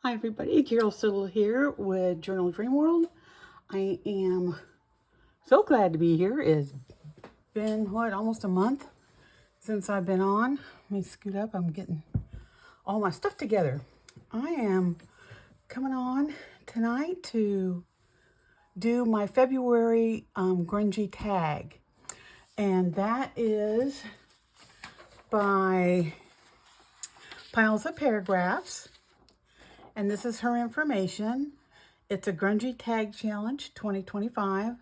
Hi everybody, Carol Siddle here with Journal Dream World. I am so glad to be here. It's been, almost a month since I've been on. Let me scoot up, I'm getting all my stuff together. I am coming on tonight to do my February Grungy tag. And that is by Piles of Paragraphs. And this is her information. It's a Grungy Tag Challenge 2025.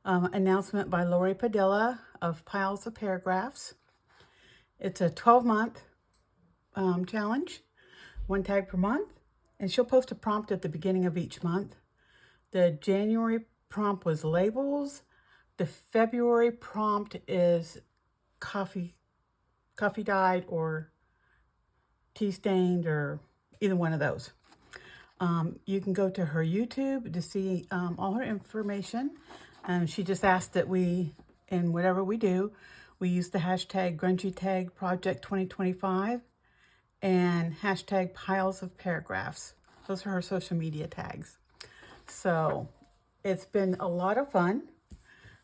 Announcement by Lori Padilla of Piles of Paragraphs. It's a 12-month challenge, one tag per month. And she'll post a prompt at the beginning of each month. The January prompt was labels. The February prompt is coffee dyed or tea stained or either one of those. You can go to her YouTube to see all her information. She just asked that we, in whatever we do, we use the hashtag Grungy Tag Project 2025 and hashtag Piles of Paragraphs. Those are her social media tags. So it's been a lot of fun.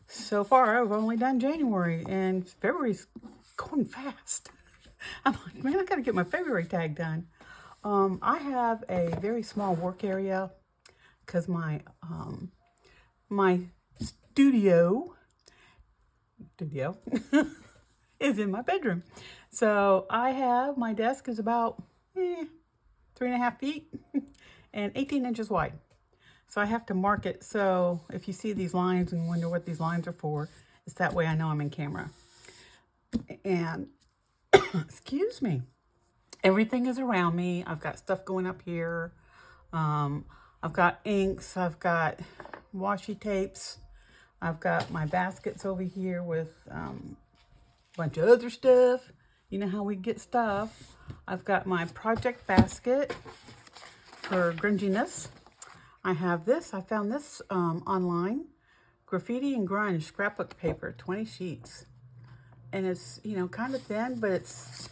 So far, I've only done January, and February's going fast. I'm like, man, I gotta get my February tag done. I have a very small work area because my studio is in my bedroom. So my desk is about 3.5 feet and 18 inches wide. So I have to mark it. So if you see these lines and wonder what these lines are for, it's that way I know I'm in camera. And excuse me. Everything is around me. I've got stuff going up here. I've got inks. I've got washi tapes. I've got my baskets over here with a bunch of other stuff. You know how we get stuff. I've got my project basket for grunginess. I have this. I found this online. Graffiti and Grunge scrapbook paper, 20 sheets. And it's, kind of thin, but it's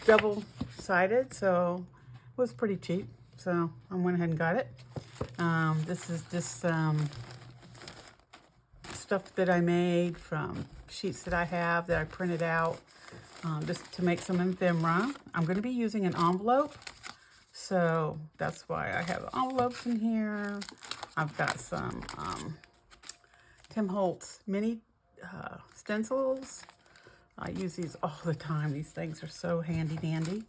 double-sided, so it was pretty cheap. So I went ahead and got it. This is just stuff that I made from sheets that I have that I printed out just to make some ephemera. I'm going to be using an envelope, so that's why I have envelopes in here. I've got some Tim Holtz mini stencils. I use these all the time. These things are so handy dandy.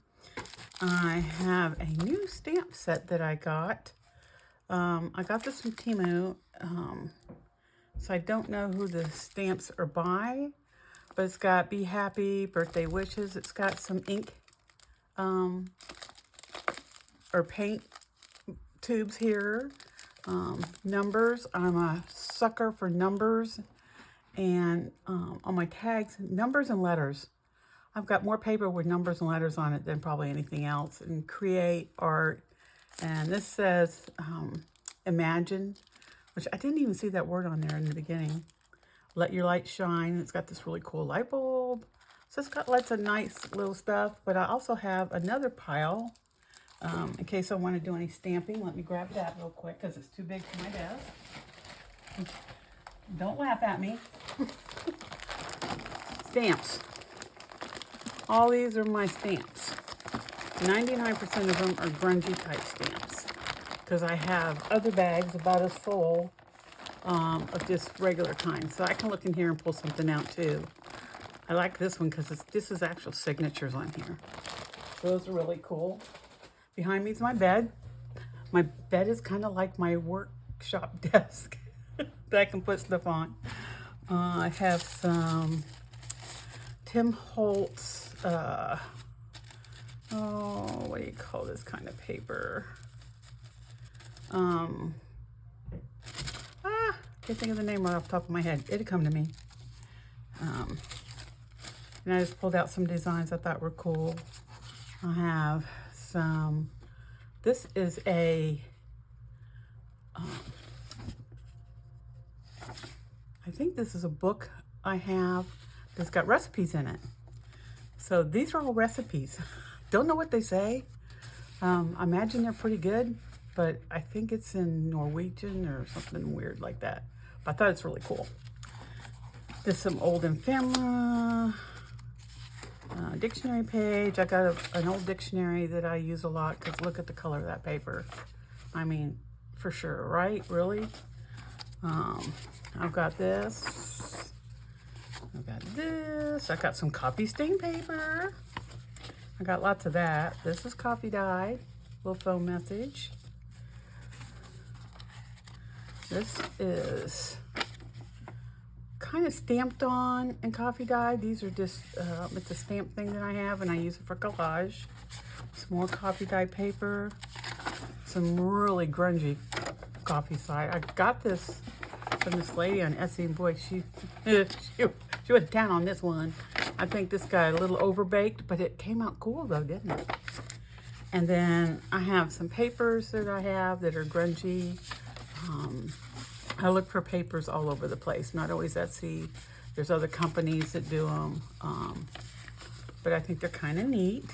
I have a new stamp set that I got. I got this from Temu. So I don't know who the stamps are by, but it's got Be Happy, Birthday Wishes. It's got some ink or paint tubes here. Numbers. I'm a sucker for numbers. And on my tags, numbers and letters. I've got more paper with numbers and letters on it than probably anything else. And create art. And this says imagine, which I didn't even see that word on there in the beginning. Let your light shine. It's got this really cool light bulb. So it's got lots of nice little stuff. But I also have another pile in case I want to do any stamping. Let me grab that real quick because it's too big for my desk. Don't laugh at me. Stamps. All these are my stamps. 99% of them are grungy type stamps because I have other bags about as full of just regular kind. So I can look in here and pull something out too. I like this one because this is actual signatures on here. Those are really cool. Behind me is my bed. My bed is kind of like my workshop desk that I can put stuff on. I have some Tim Holtz, what do you call this kind of paper? Can't think of the name right off the top of my head. It'd come to me. And I just pulled out some designs I thought were cool. I have some, this is a, I think this is a book I have that's got recipes in it. So these are all recipes. Don't know what they say, I imagine they're pretty good, but I think it's in Norwegian or something weird like that. But I thought it's really cool. There's some old and family dictionary page. I got an old dictionary that I use a lot because look at the color of that paper. I mean, for sure, right? Really? I've got this. I've got this. I got some copy stain paper. I got lots of that. This is coffee dyed. Little foam message. This is kind of stamped on and coffee dyed. These are just, it's a stamp thing that I have and I use it for collage. Some more coffee dyed paper. Some really grungy coffee side. I got this from this lady on Etsy, and boy, she went down on this one. I think this got a little overbaked, but it came out cool though, didn't it? And then I have some papers that I have that are grungy. I look for papers all over the place, not always Etsy. There's other companies that do them, but I think they're kind of neat.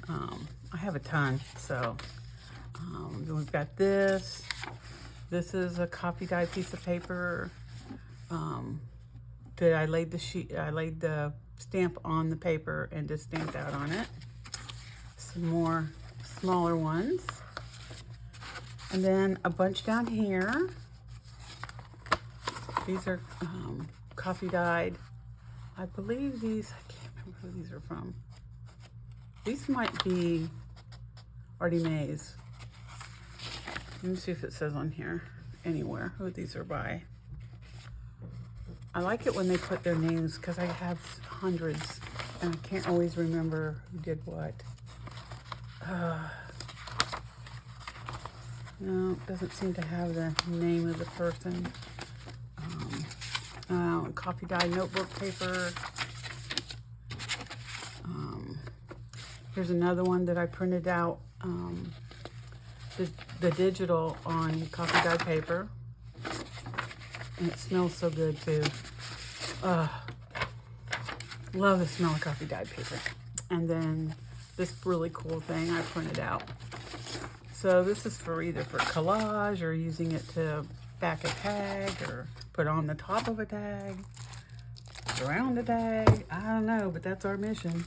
I have a ton, so then we've got this. This is a coffee dye piece of paper that I laid the stamp on the paper and just stamped out on it. Some more smaller ones. And then a bunch down here. These are coffee dyed. I believe these, I can't remember who these are from. These might be Artie Mae's. Let me see if it says on here anywhere who these are by. I like it when they put their names because I have hundreds and I can't always remember who did what. No, it doesn't seem to have the name of the person. Coffee dye notebook paper. Here's another one that I printed out, the digital on coffee dye paper. And it smells so good too. Love the smell of coffee dyed paper. And then this really cool thing I printed out. So this is for either for collage or using it to back a tag or put on the top of a tag, around a tag. I don't know, but that's our mission.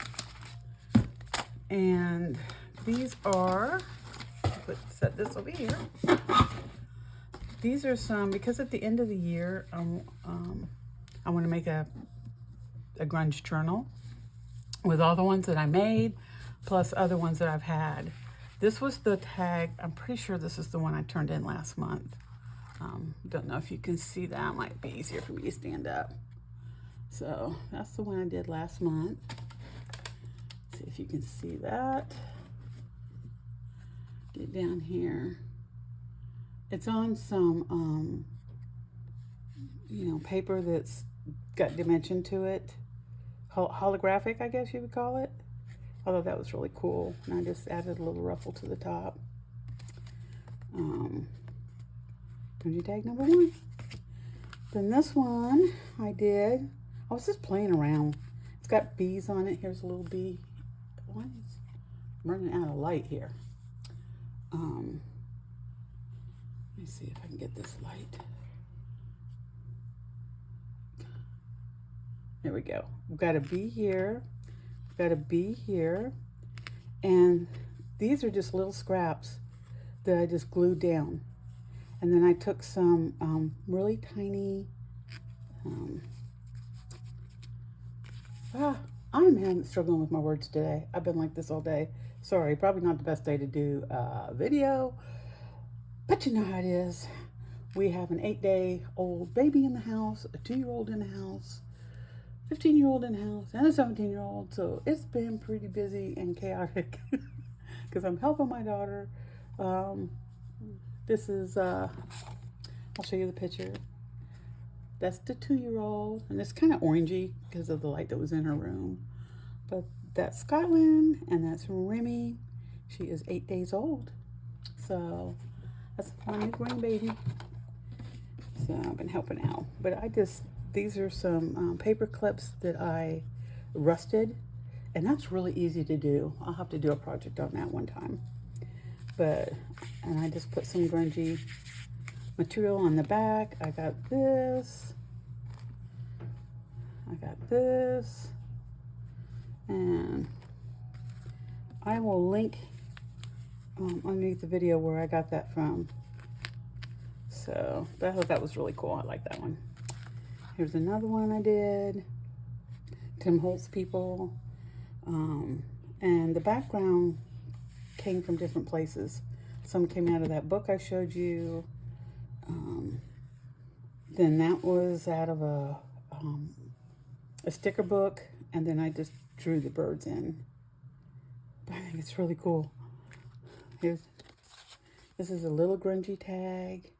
And these are, set this over here. These are some, because at the end of the year, I want to make a grunge journal with all the ones that I made, plus other ones that I've had. This was the tag, I'm pretty sure this is the one I turned in last month. Don't know if you can see that, might be easier for me to stand up. So that's the one I did last month. See if you can see that. Get down here. It's on some, paper that's got dimension to it. Holographic, I guess you would call it. I thought that was really cool. And I just added a little ruffle to the top. Grungy tag number 1. Then this one I was just playing around. It's got bees on it. Here's a little bee. I'm running out of light here. Let me see if I can get this light. There we go. We've got a bee here. We've got a bee here. And these are just little scraps that I just glued down. And then I took some really tiny, I'm struggling with my words today. I've been like this all day. Sorry, probably not the best day to do a video, but you know how it is. We have an 8-day-old baby in the house, a 2-year-old in the house, 15-year-old in the house, and a 17-year-old. So it's been pretty busy and chaotic because I'm helping my daughter. This is, I'll show you the picture. That's the 2-year-old, and it's kind of orangey because of the light that was in her room. But that's Scotland, and that's Remy. She is 8 days old. So that's my new grandbaby. So I've been helping out. But these are some paper clips that I rusted And that's really easy to do. I'll have to do a project on that one time. And I just put some grungy material on the back. I got this. And I will link underneath the video where I got that from. So I thought that was really cool. I like that one. Here's another one I did. Tim Holtz people. And the background came from different places. Some came out of that book I showed you. Then that was out of a sticker book, and then I just drew the birds in. But I think it's really cool. This is a little grungy tag.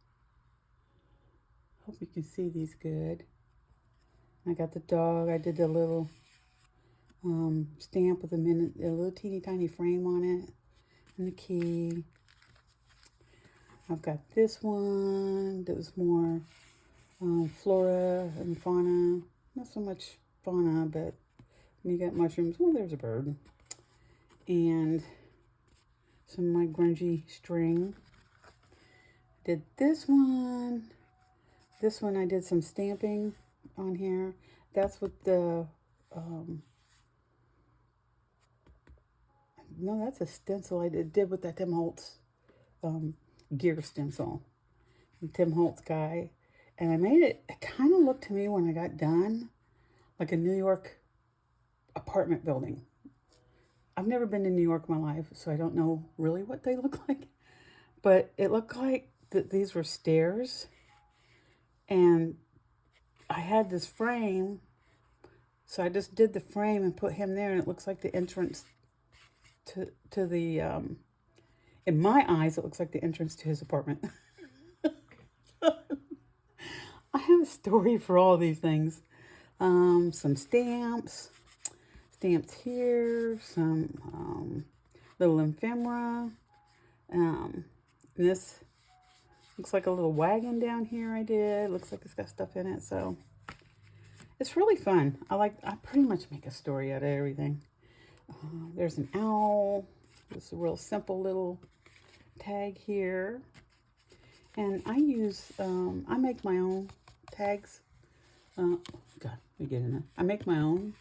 Hope you can see these good. I got the dog. I did the little stamp with a little teeny tiny frame on it, and the key. I've got this one that was more flora and fauna. Not so much fauna, but when you got mushrooms, well, there's a bird. And some of my grungy string. Did this one. This one I did some stamping on here. That's what the, no, that's a stencil I did with that Tim Holtz gear stencil. The Tim Holtz guy. And I made it kind of looked to me when I got done like a New York apartment building. I've never been to New York in my life, so I don't know really what they look like. But it looked like that these were stairs. And I had this frame, so I just did the frame and put him there, and it looks like the entrance to the, in my eyes, it looks like the entrance to his apartment. I have a story for all these things. Some stamps here, some little ephemera. This looks like a little wagon down here I did. Looks like it's got stuff in it, so it's really fun. I pretty much make a story out of everything. There's an owl. It's a real simple little tag here. And I use, I make my own tags. God, let me get in there. I make my own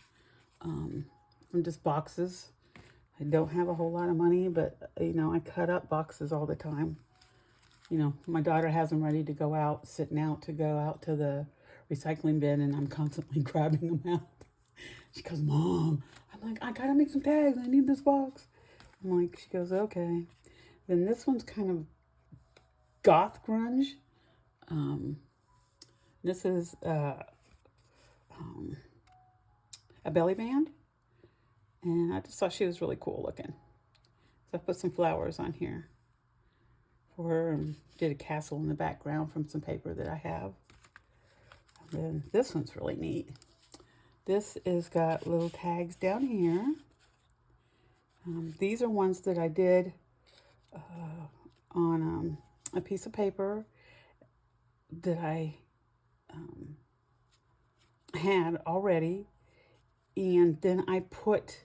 from just boxes. I don't have a whole lot of money, but, you know, I cut up boxes all the time. You know, my daughter has them ready to go out, sitting out to go out to the recycling bin, and I'm constantly grabbing them out. She goes, Mom, I'm like, I gotta make some tags. I need this box. I'm like, she goes, okay. Then this one's kind of goth grunge. This is a belly band, and I just thought she was really cool looking. So I put some flowers on here for her and did a castle in the background from some paper that I have. And then this one's really neat. This is got little tags down here. These are ones that I did on a piece of paper that I had already, and then I put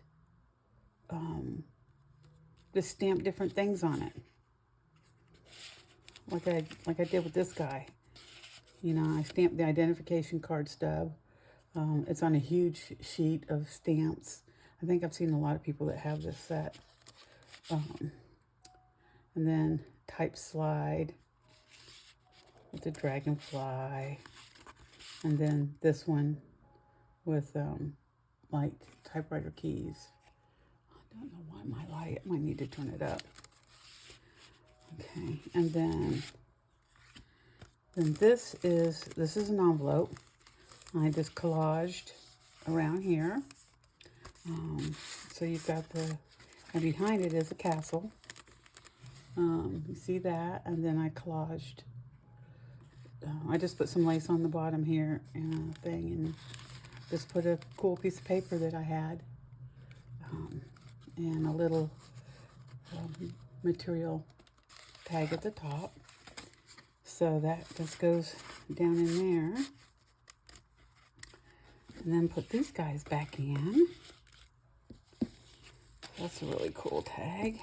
just stamp different things on it, like I did with this guy. You know, I stamped the identification card stub. It's on a huge sheet of stamps. I think I've seen a lot of people that have this set. And then type slide with the dragonfly. And then this one with like typewriter keys. I don't know why my light, I might need to turn it up. Okay, and then this is an envelope. I just collaged around here. So you've got and behind it is a castle. You see that, and then I collaged. I just put some lace on the bottom here and a thing, and just put a cool piece of paper that I had, and a little material tag at the top. So that just goes down in there. And then put these guys back in. That's a really cool tag.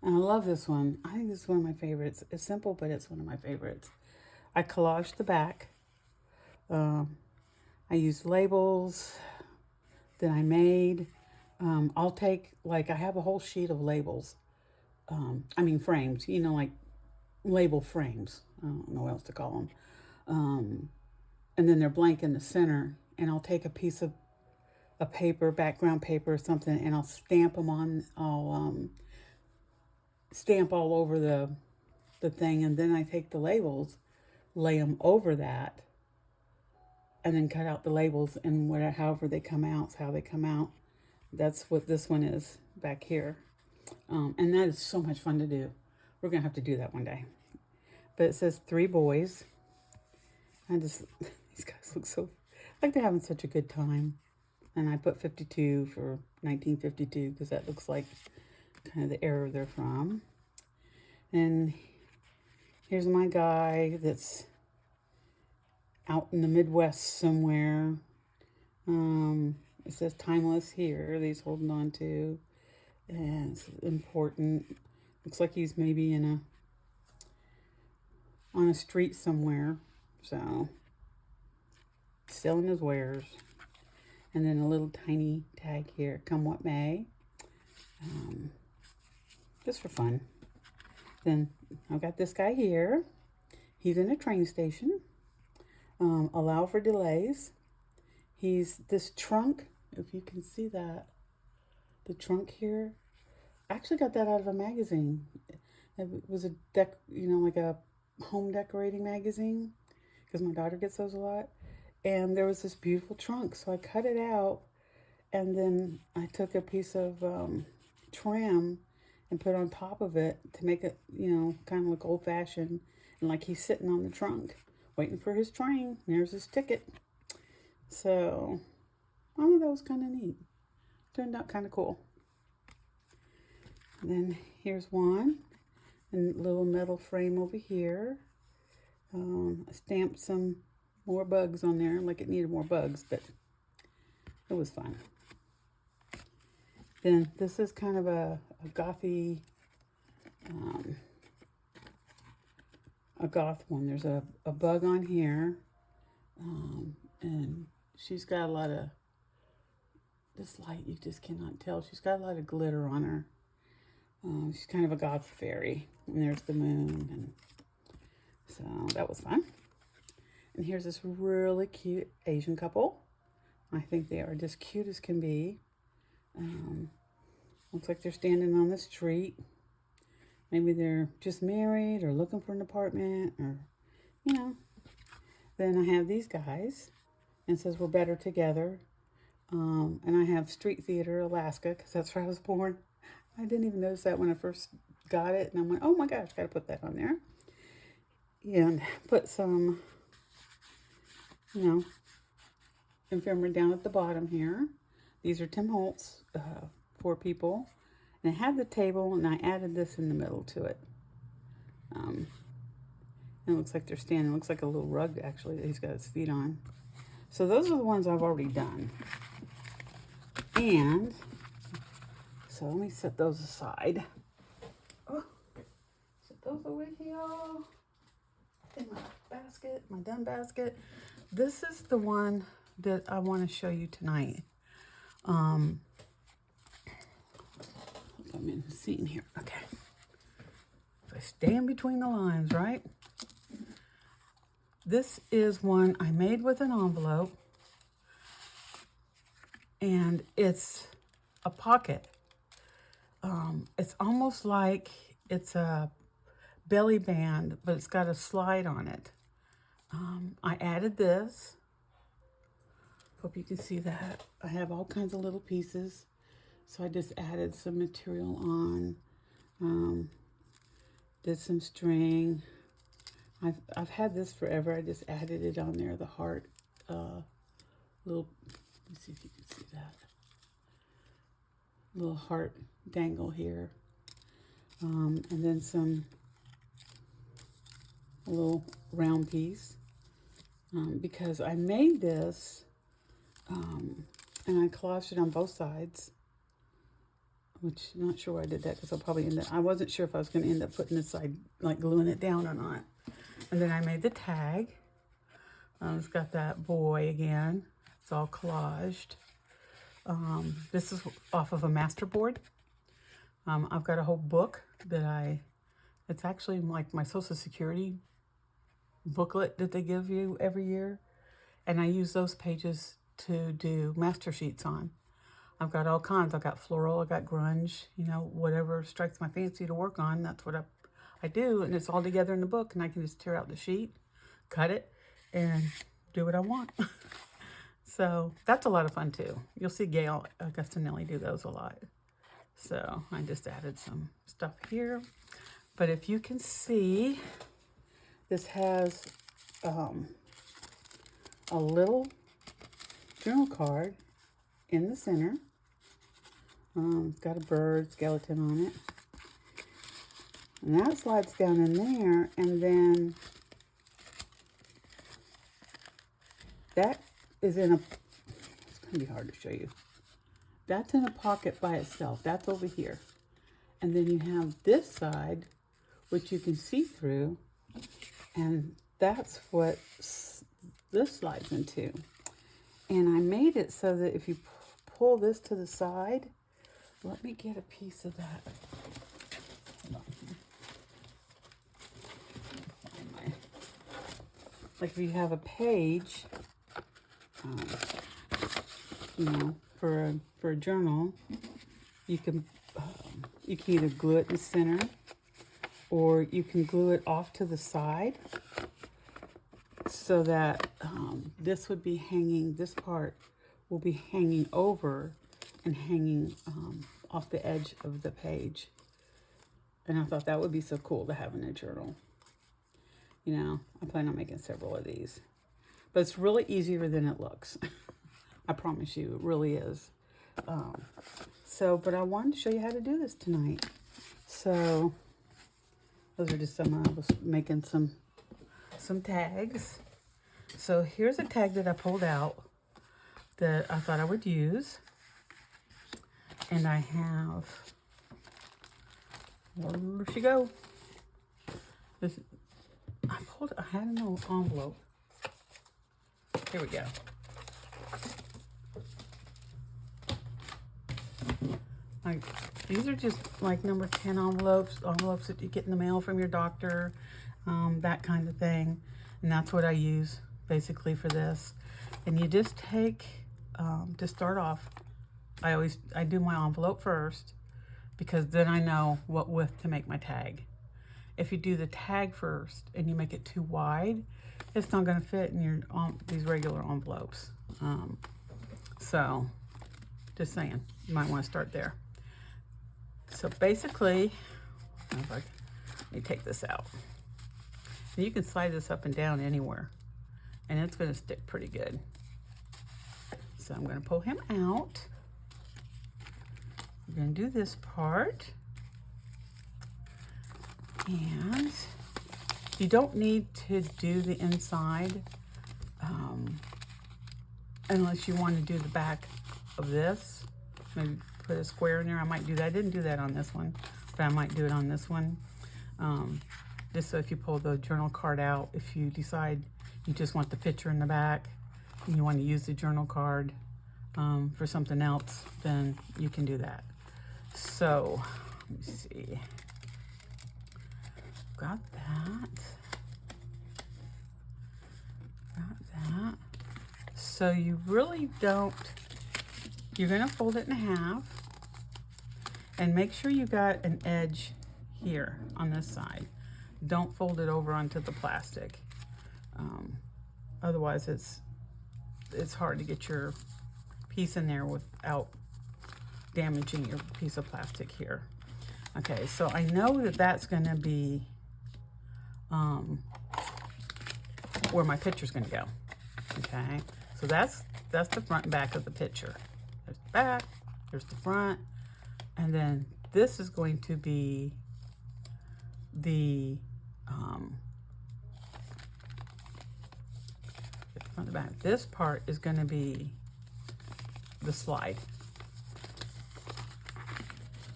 And I love this one. I think this is one of my favorites. It's simple, but it's one of my favorites. I collaged the back. I used labels that I made. I'll take, like, I have a whole sheet of labels. I mean frames, you know, like label frames. I don't know what else to call them. And then they're blank in the center. And I'll take a piece of a paper, background paper or something, and I'll stamp them on. I'll stamp all over the thing, and then I take the labels, lay them over that, and then cut out the labels, and whatever, however they come out, is how they come out. That's what this one is back here. And that is so much fun to do. We're gonna have to do that one day. But it says 3 boys. I just, these guys look so, like they're having such a good time. And I put 52 for 1952 because that looks like kind of the era they're from. And here's my guy that's out in the Midwest somewhere. It says timeless here that he's holding on to. And it's important. Looks like he's maybe on a street somewhere. So, selling his wares. And then a little tiny tag here, come what may. Just for fun. Then I've got this guy here. He's in a train station. Allow for delays. He's this trunk, if you can see that. The trunk here. I actually got that out of a magazine. It was a like a home decorating magazine, because my daughter gets those a lot. And there was this beautiful trunk, so I cut it out, and then I took a piece of trim and put on top of it to make it, kind of look old-fashioned, and like he's sitting on the trunk, waiting for his train. There's his ticket. So, I thought that was kind of neat. Turned out kind of cool. And then here's one, and a little metal frame over here. I stamped some more bugs on there, like it needed more bugs, but it was fun. Then this is kind of a gothy, a goth one. There's a bug on here, and she's got a lot of, this light you just cannot tell. She's got a lot of glitter on her. She's kind of a goth fairy, and there's the moon, and so that was fun. And here's this really cute Asian couple. I think they are just cute as can be. Looks like they're standing on the street. Maybe they're just married or looking for an apartment, or, Then I have these guys, and it says we're better together. And I have Street Theater, Alaska, because that's where I was born. I didn't even notice that when I first got it, and I went, oh my gosh, got to put that on there. And put some, ephemera down at the bottom here. These are Tim Holtz, 4 people. And I had the table, and I added this in the middle to it. And it looks like they're standing. It looks like a little rug, actually, that he's got his feet on. So those are the ones I've already done. And so let me set those aside. Oh, set those away here in my basket, my done basket. This is the one that I want to show you tonight. I'm in the scene here. Okay. So I stay in between the lines, right? This is one I made with an envelope, and it's a pocket. It's almost like it's a belly band, but it's got a slide on it. I added this. Hope you can see that. I have all kinds of little pieces, so I just added some material on. Did some string. I've had this forever. I just added it on there, the heart, little, let me see if you can see that. Little heart dangle here. And then a little round piece. Because I made this and I collaged it on both sides, which I'm not sure why I did that because I'll probably end up, I wasn't sure if I was going to end up putting this side, like gluing it down or not. And then I made the tag. It's got that boy again. It's all collaged. This is off of a masterboard. I've got a whole book that it's actually like my Social Security booklet that they give you every year. And I use those pages to do master sheets on. I've got all kinds. I've got floral, I've got grunge, you know, whatever strikes my fancy to work on, that's what I do. And it's all together in the book, and I can just tear out the sheet, cut it, and do what I want. So that's a lot of fun too. You'll see Gail Augustinelli do those a lot. So I just added some stuff here. But if you can see, this has a little journal card in the center. It's got a bird skeleton on it. And that slides down in there, and then that is in a, it's going to be hard to show you. That's in a pocket by itself. That's over here. And then you have this side, which you can see through, and that's what this slides into. And I made it so that if you pull this to the side, let me get a piece of that. Hold on. Like if you have a page, you know, for a journal, you can either glue it in the center, or you can glue it off to the side, so that this would be hanging. This part will be hanging over and hanging off the edge of the page. And I thought that would be so cool to have in a journal. You know, I plan on making several of these. But it's really easier than it looks. I promise you, it really is. But I wanted to show you how to do this tonight. So, those are just some, I was making some tags. So here's a tag that I pulled out that I thought I would use. And I have, where she go? This, I had an old envelope. Here we go. Like, these are just like number 10 envelopes that you get in the mail from your doctor, that kind of thing. And that's what I use basically for this. And you just take, to start off, I do my envelope first, because then I know what width to make my tag. If you do the tag first and you make it too wide, it's not going to fit in your these regular envelopes. So just saying, you might want to start there. So basically, let me take this out. And you can slide this up and down anywhere, and it's going to stick pretty good. So I'm going to pull him out. We're going to do this part. And you don't need to do the inside unless you want to do the back of this. Maybe put a square in there. I might do that. I didn't do that on this one, but I might do it on this one. Just so if you pull the journal card out, if you decide you just want the picture in the back and you want to use the journal card for something else, then you can do that. So, let me see. Got that. So you really don't, you're going to fold it in half and make sure you got an edge here on this side. Don't fold it over onto the plastic. Otherwise it's hard to get your piece in there without damaging your piece of plastic here. Okay, so I know that that's going to be where my picture's going to go. Okay, so that's the front and back of the picture. There's the back, there's the front, and then this is going to be the front and back. This part is going to be the slide.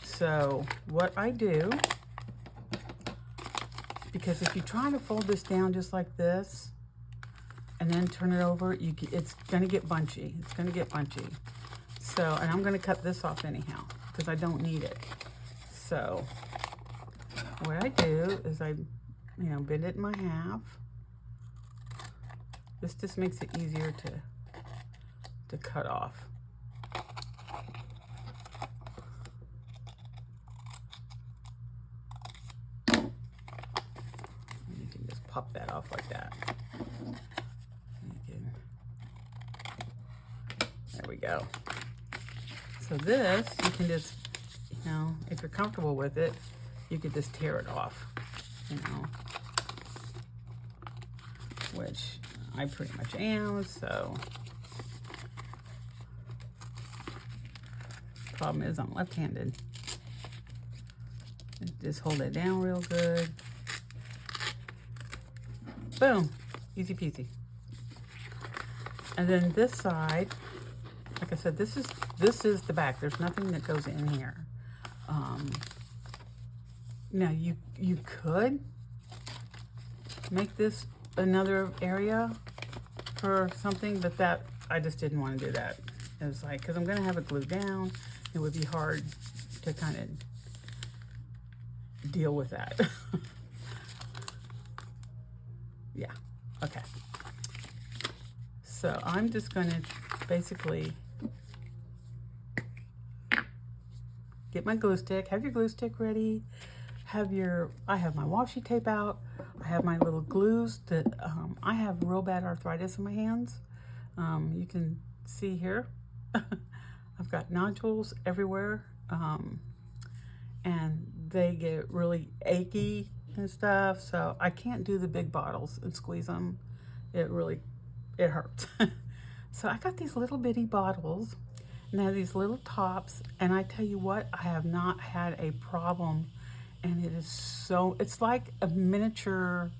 So what I do, because if you try to fold this down just like this and then turn it over, it's gonna get bunchy. It's gonna get bunchy. So, and I'm gonna cut this off anyhow because I don't need it. So what I do is I, bend it in my half. This just makes it easier to cut off. You can just pop that off like that. There we go. So this, you can just, if you're comfortable with it, you could just tear it off, which I pretty much am, so. Problem is I'm left-handed. Just hold it down real good. Boom, easy peasy. And then this side, like I said, this is the back. There's nothing that goes in here. Now you could make this another area for something, but that I just didn't want to do that. It was like, because I'm going to have it glued down, it would be hard to kind of deal with that. Yeah, okay. So I'm just going to basically get my glue stick. Have your glue stick ready. I have my washi tape out. I have my little glues that I have real bad arthritis in my hands. You can see here. I've got nodules everywhere, and they get really achy and stuff. So I can't do the big bottles and squeeze them. It hurts. So I got these little bitty bottles, and they have these little tops, and I tell you what, I have not had a problem, and it is so, it's like a miniature,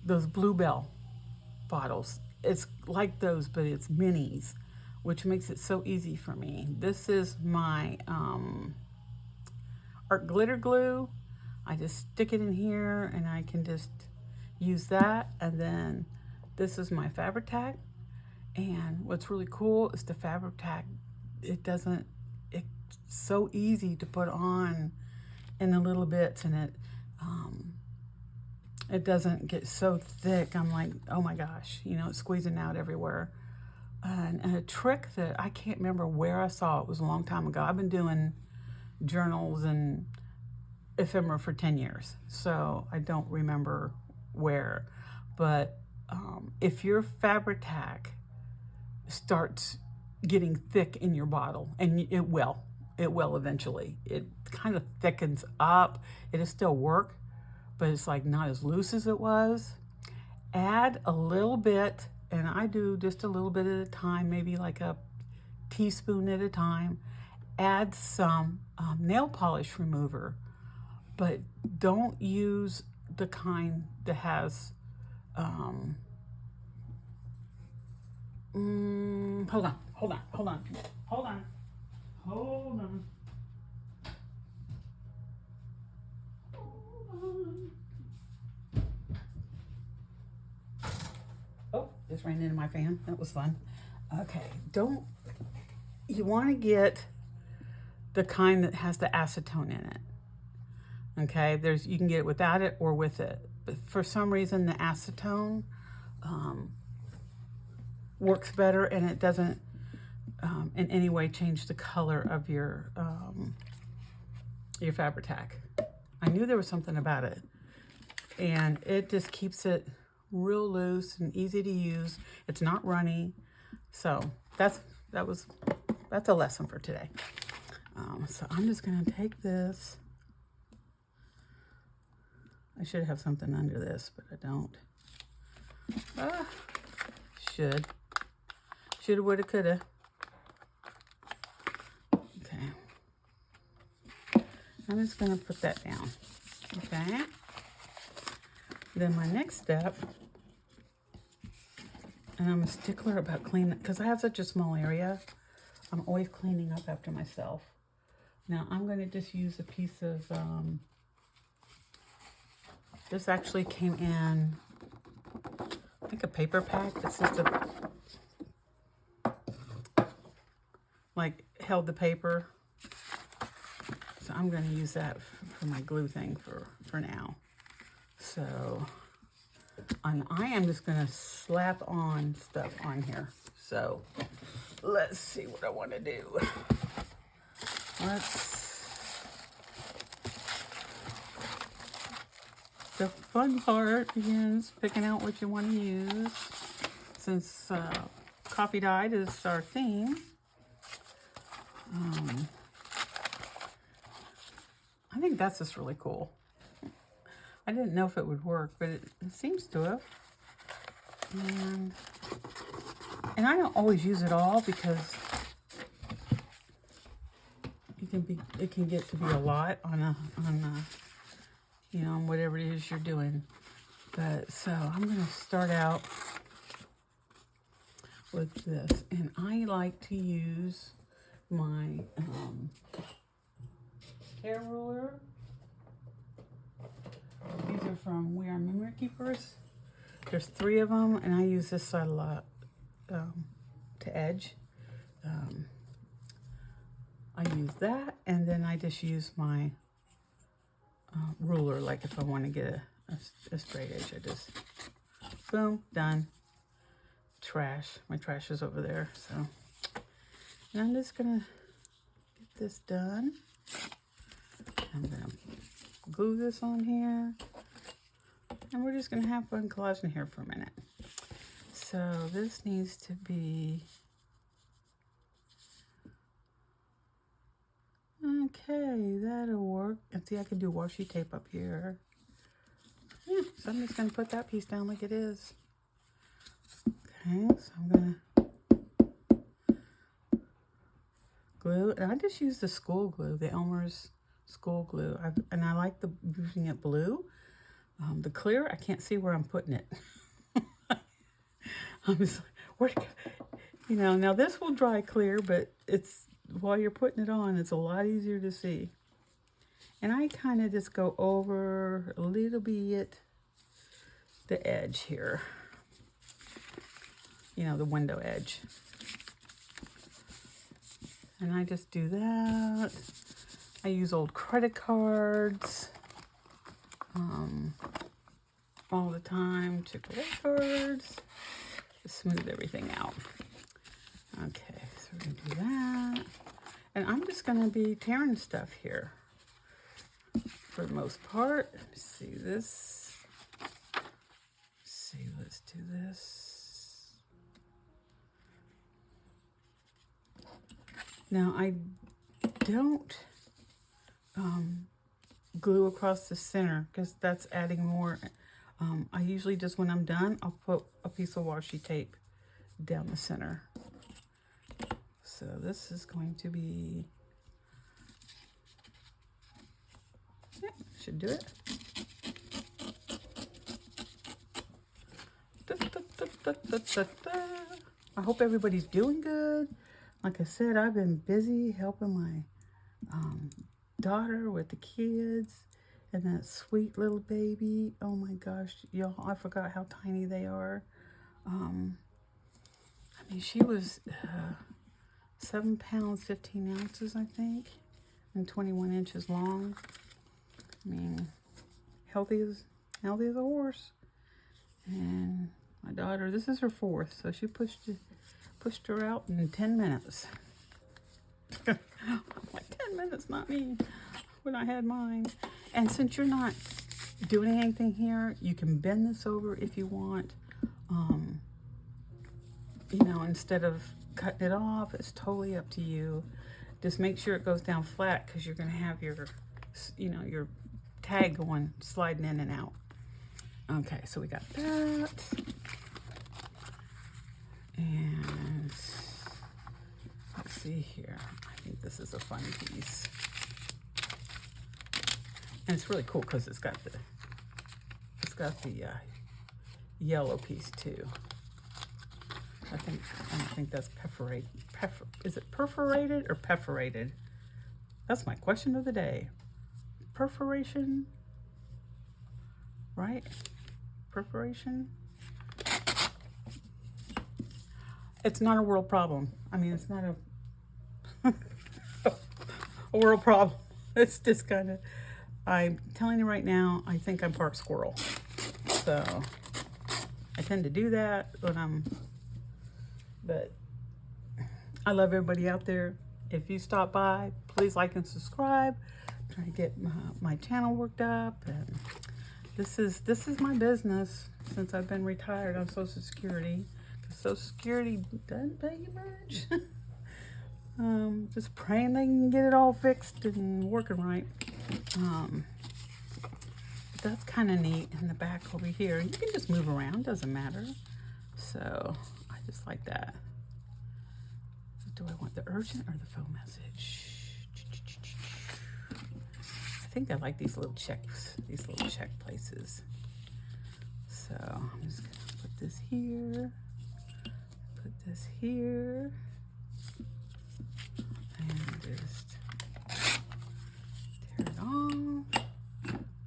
those Bluebell bottles. It's like those, but it's minis, which makes it so easy for me. This is my art glitter glue. I just stick it in here, and I can just use that. And then this is my Fabri-Tac, and what's really cool is the Fabri-Tac, it's so easy to put on in the little bits, and it doesn't get so thick. I'm like, oh my gosh, it's squeezing out everywhere. And a trick that I can't remember where I saw, it was a long time ago. I've been doing journals and ephemera for 10 years, so I don't remember where. But if your Fabri-Tac starts getting thick in your bottle, and it will eventually. It kind of thickens up. It'll still work, but it's like not as loose as it was. Add a little bit, and I do just a little bit at a time, maybe like a teaspoon at a time. Add some nail polish remover, but don't use the kind that has, hold on. Oh, just ran into my fan. That was fun. Okay, you want to get the kind that has the acetone in it. Okay, you can get it without it or with it. But for some reason, the acetone works better, and it doesn't in any way change the color of your Fabri-Tac. I knew there was something about it, and it just keeps it real loose and easy to use. It's not runny, so that's a lesson for today. So I'm just gonna take this. I should have something under this, but I don't. Shoulda, woulda, coulda. Okay. I'm just gonna put that down. Okay. Then my next step, And I'm a stickler about cleaning, because I have such a small area. I'm always cleaning up after myself. Now I'm going to just use a piece of, this actually came in, I think, a paper pack. It's just a, like, held the paper. So I'm going to use that for my glue thing for now. So I am just going to slap on stuff on here. So let's see what I want to do. The fun part begins picking out what you want to use. Since Coffee Dyed is our theme, I think that's just really cool. I didn't know if it would work, but it seems to have. And I don't always use it all because it can get to be a lot on you know, on whatever it is you're doing. But so I'm going to start out with this, and I like to use my hair ruler. These are from We Are Memory Keepers. There's 3 of them, and I use this side a lot to edge. I use that, and then I just use my ruler, like if I want to get a straight edge. I just, boom, done. Trash. My trash is over there, so. And I'm just going to get this done. I'm going to glue this on here. And we're just going to have fun collaging here for a minute. So this needs to be, okay, that'll work. And see, I can do washi tape up here. Yeah, so I'm just going to put that piece down like it is. Okay, so I'm going to glue. And I just use the school glue, the Elmer's school glue. And I like using it blue. The clear, I can't see where I'm putting it. I'm just like, where'd it go? You know, now this will dry clear, but it's, while you're putting it on, it's a lot easier to see. And I kind of just go over a little bit the edge here. You know, the window edge. And I just do that. I use old credit cards all the time, Chick-fil-A cards, to smooth everything out. Okay, so we're gonna do that. And I'm just gonna be tearing stuff here for the most part. Let me see this. Let's do this. Now I don't glue across the center because that's adding more. I usually just, when I'm done, I'll put a piece of washi tape down the center. So this is going to be, yeah, should do it. I hope everybody's doing good. Like I said, I've been busy helping my daughter with the kids and that sweet little baby. Oh my gosh, y'all, I forgot how tiny they are. I mean, she was 7 pounds, 15 ounces, I think, and 21 inches long. I mean, healthy as a horse. And my daughter, this is her 4th, so she pushed her out in 10 minutes. Like 10 minutes, not me, when I had mine. And since you're not doing anything here, you can bend this over if you want. You know, instead of cutting it off, it's totally up to you. Just make sure it goes down flat because you're going to have your, you know, your tag going, sliding in and out. Okay, so we got that. And let's see here. I think this is a fun piece. And it's really cool because it's got the yellow piece too. I don't think that's perforate. Is it perforated or perforated? That's my question of the day. Perforation, right? Perforation. It's not a world problem. I mean, it's not a a world problem. It's just kind of, I'm telling you right now, I think I'm part squirrel. So I tend to do that when but I love everybody out there. If you stop by, please like and subscribe. I'm trying to get my channel worked up, and this is my business since I've been retired on Social Security. Because Social Security doesn't pay you much. Just praying they can get it all fixed and working right. That's kind of neat in the back over here. You can just move around, doesn't matter. So I just like that. Do I want the urgent or the faux message? I think I like these little checks, these little check places. So I'm just gonna put this here, put this here, and just tear it off.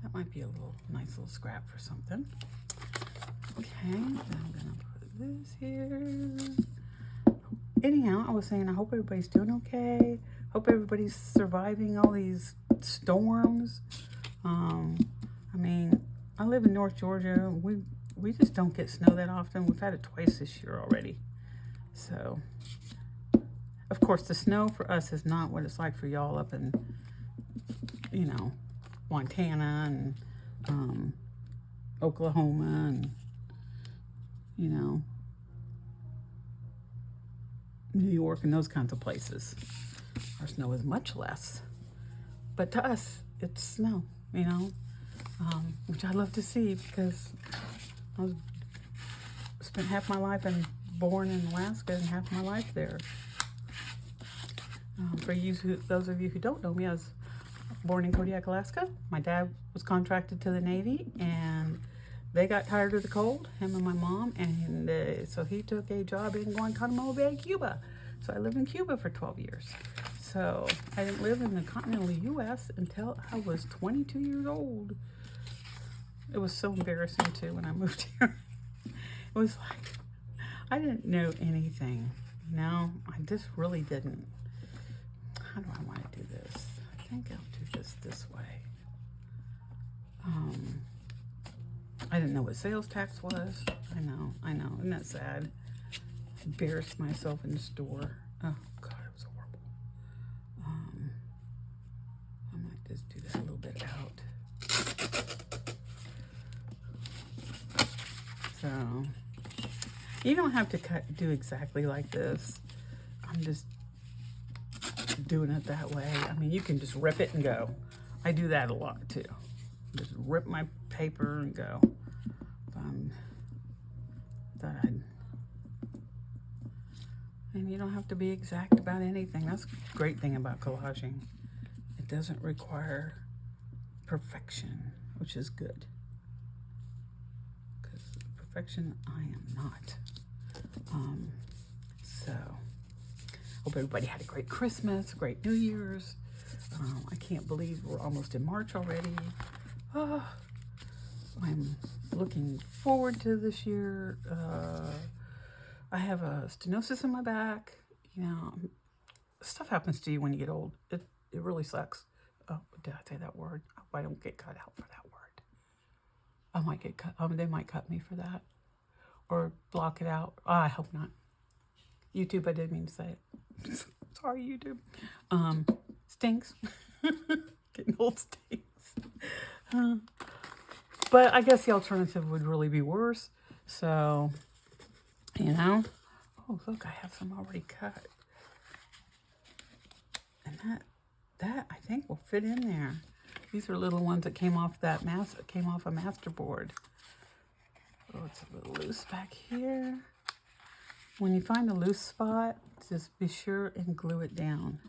That might be a nice little scrap for something. Okay, then I'm gonna put this here. Anyhow, I was saying I hope everybody's doing okay. Hope everybody's surviving all these storms. I mean, I live in North Georgia. We just don't get snow that often. We've had it twice this year already. So, of course, the snow for us is not what it's like for y'all up in, you know, Montana and Oklahoma and, you know, New York and those kinds of places. Our snow is much less. But to us, it's snow, you know, which I love to see because I spent half my life born in Alaska and half my life there. For those of you who don't know me, I was born in Kodiak, Alaska. My dad was contracted to the Navy, and they got tired of the cold, him and my mom, and so he took a job in Guantanamo Bay, Cuba. So I lived in Cuba for 12 years. So I didn't live in the continental U.S. until I was 22 years old. It was so embarrassing, too, when I moved here. It was like, I didn't know anything. You know, I just really didn't. How do I want to do this? I think I'll do this way. I didn't know what sales tax was. I know. Isn't that sad? Embarrassed myself in the store. Oh, God, it was horrible. I might just do that a little bit out. So, you don't have to do exactly like this. I'm just doing it that way. I mean, you can just rip it and go. I do that a lot, too. Just rip my paper and go. And you don't have to be exact about anything. That's a great thing about collaging. It doesn't require perfection, which is good. Because perfection, I am not. So, hope everybody had a great Christmas, a great New Year's. I can't believe we're almost in March already. I'm looking forward to this year. I have a stenosis in my back. You know, stuff happens to you when you get old. It really sucks. Oh, did I say that word? I hope I don't get cut out for that word. I might get cut. They might cut me for that. Or block it out. Oh, I hope not. YouTube, I didn't mean to say it. Sorry, YouTube. Stinks. Getting old stinks. But I guess the alternative would really be worse. So, you know. Oh, look, I have some already cut. And that I think will fit in there. These are little ones that came off a masterboard. Oh, it's a little loose back here. When you find a loose spot, just be sure and glue it down.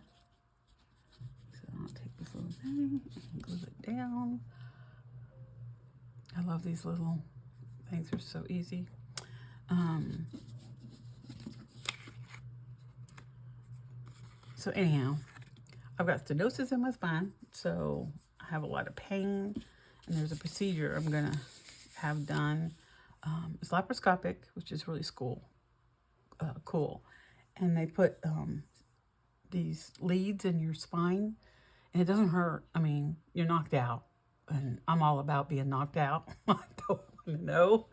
So I'll take this little thing and glue it down. I love these little things. They're so easy. So anyhow, I've got stenosis in my spine, so I have a lot of pain, and there's a procedure I'm going to have done. It's laparoscopic, which is really cool. And they put these leads in your spine, and it doesn't hurt. I mean, you're knocked out, and I'm all about being knocked out. I don't want to know.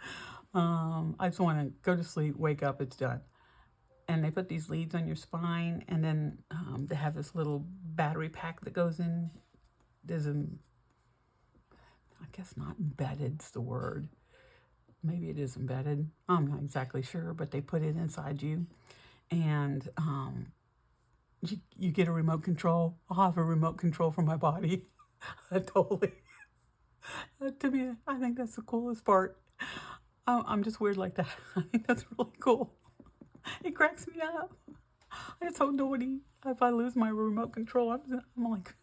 I just want to go to sleep, wake up, it's done. And they put these leads on your spine, and then they have this little battery pack that goes in. There's I guess not embeded's the word. Maybe it is embedded. I'm not exactly sure, but they put it inside you. And you get a remote control. I'll have a remote control for my body. Totally. To me, I think that's the coolest part. I'm just weird like that. I think that's really cool. It cracks me up. I just hope nobody, if I lose my remote control, I'm like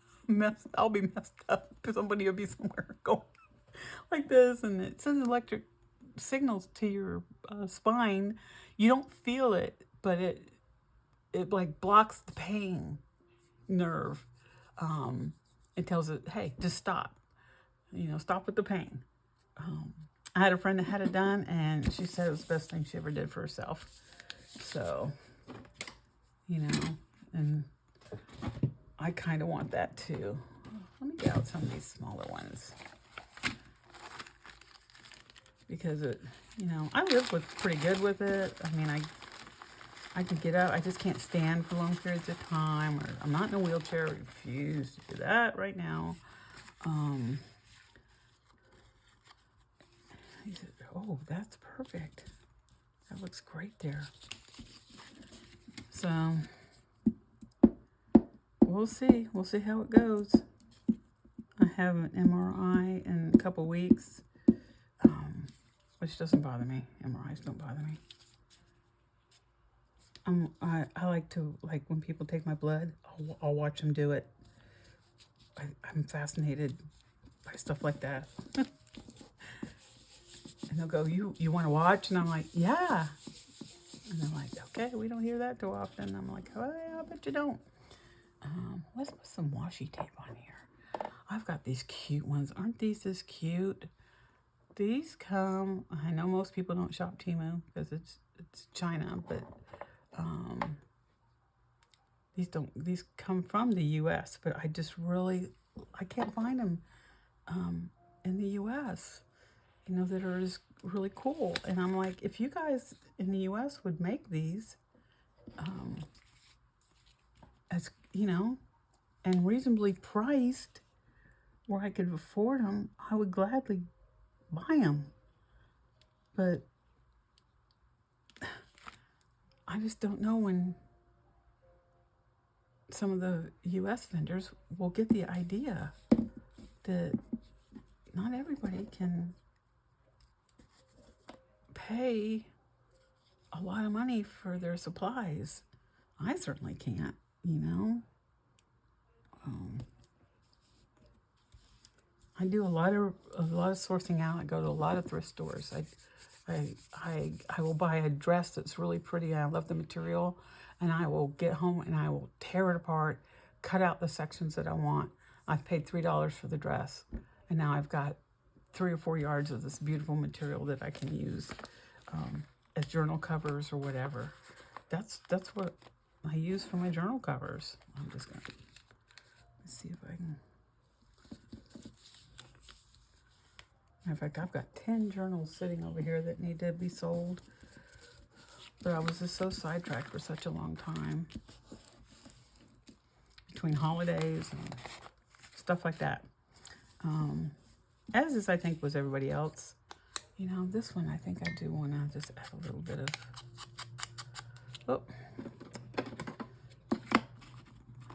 I'll be messed up. Somebody will be somewhere going like this, and it sends electric signals to your spine. You don't feel it, but it like blocks the pain nerve. It tells it, hey, just stop. Stop with the pain. I had a friend that had it done, and she said it was the best thing she ever did for herself. So, and I kind of want that too. Let me get out some of these smaller ones. Because I live pretty good with it. I mean, I can get up. I just can't stand for long periods of time. Or I'm not in a wheelchair. I refuse to do that right now. Oh, that's perfect. That looks great there. So, we'll see. We'll see how it goes. I have an MRI in a couple weeks, which doesn't bother me. MRIs don't bother me. I like to, when people take my blood, I'll watch them do it. I'm fascinated by stuff like that. And they'll go, you want to watch? And I'm like, yeah. And they're like, okay, we don't hear that too often. I'm like, oh, yeah, I bet you don't. Let's put some washi tape on here. I've got these cute ones. Aren't these just cute? These come, I know most people don't shop Temu because it's China, but these come from the U.S., but I can't find them in the U.S., that are just really cool. And I'm like, if you guys in the U.S. would make these, as and reasonably priced, where I could afford them, I would gladly buy them. But I just don't know when some of the U.S. vendors will get the idea that not everybody can pay a lot of money for their supplies. I certainly can't, I do a lot of sourcing out. I go to a lot of thrift stores. I will buy a dress that's really pretty and I love the material, and I will get home and I will tear it apart, cut out the sections that I want. I've paid $3 for the dress, and now I've got 3 or 4 yards of this beautiful material that I can use as journal covers or whatever. That's what I use for my journal covers. I'm just gonna see if I can. In fact, I've got 10 journals sitting over here that need to be sold, but I was just so sidetracked for such a long time between holidays and stuff like that. As is, I think, was everybody else. This one, I think I do want to just add a little bit of,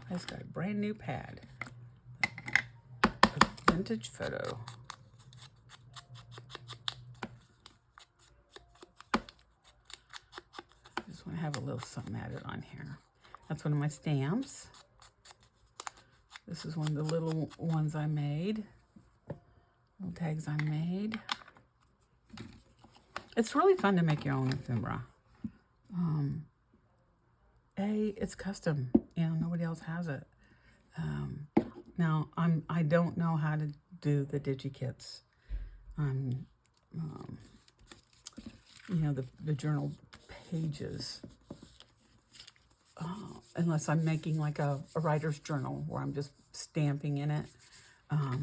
I just got a brand new pad, a vintage photo. I just want to have a little something added on here. That's one of my stamps. This is one of the little ones I made. Little tags I made. It's really fun to make your own ephemera. It's custom. nobody else has it. Now I don't know how to do the DigiKits. The journal pages, unless I'm making like a writer's journal where I'm just stamping in it. I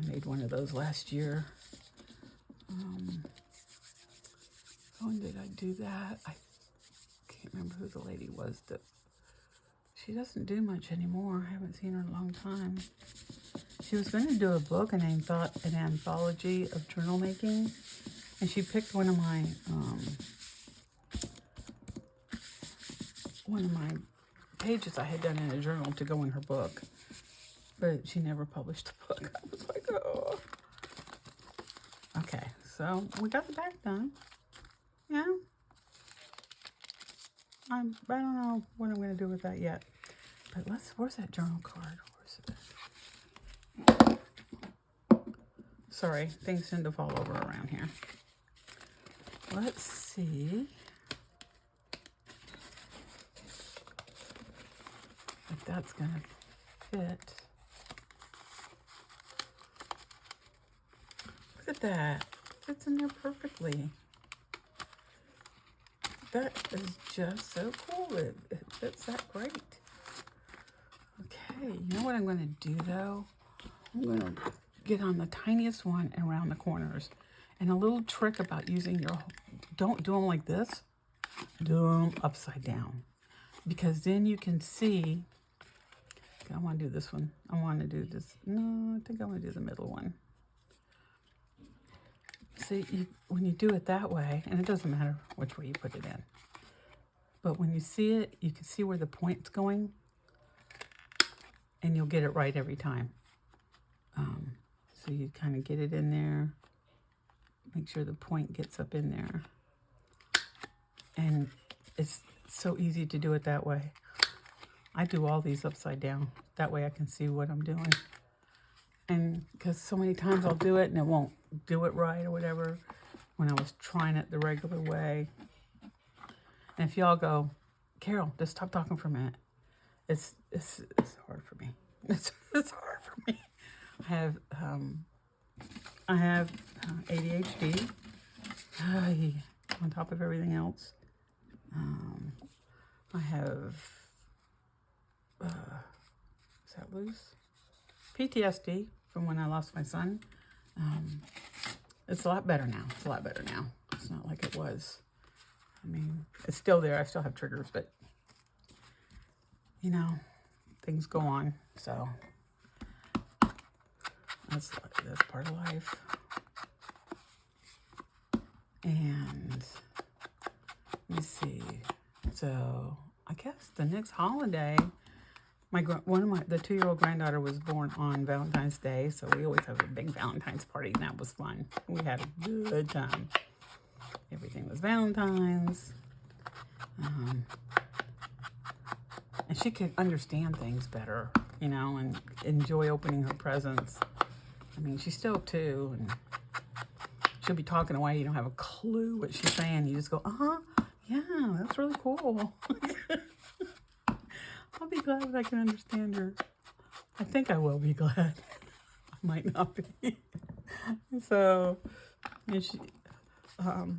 made one of those last year. When did I do that? I can't remember who the lady was that. She doesn't do much anymore. I haven't seen her in a long time. She was going to do a book, an anthology of journal making, and she picked one of my pages I had done in a journal to go in her book, but she never published the book. I was like, oh. Okay, so we got the back done. Yeah. I don't know what I'm going to do with that yet. But where's that journal card? Where's it? Sorry, things tend to fall over around here. Let's see if that's going to fit. Look at that. It fits in there perfectly. That is just so cool. It fits that great. Okay, you know what I'm going to do though? I'm going to get on the tiniest one and around the corners. And a little trick about using don't do them like this. Do them upside down. Because then you can see, I want to do this one. I want to do this. No, I think I want to do the middle one. See, when you do it that way, and it doesn't matter which way you put it in, but when you see it, you can see where the point's going, and you'll get it right every time. So you kind of get it in there, make sure the point gets up in there, and it's so easy to do it that way. I do all these upside down. That way I can see what I'm doing. And because so many times I'll do it and it won't do it right or whatever when I was trying it the regular way. And if y'all go, Carol, just stop talking for a minute. It's hard for me. It's hard for me. I have ADHD on top of everything else. I have is that loose? PTSD from when I lost my son. It's a lot better now. It's not like it was. I mean, it's still there. I still have triggers, but things go on. So that's part of life. And let me see. So I guess the next holiday, the 2-year-old granddaughter was born on Valentine's Day, so we always have a big Valentine's party, and that was fun. We had a good time. Everything was Valentine's. And she could understand things better, and enjoy opening her presents. I mean, she's still 2, and she'll be talking away. You don't have a clue what she's saying. You just go, yeah, that's really cool. I'll be glad that I can understand her. I think I will be glad. I might not be. So,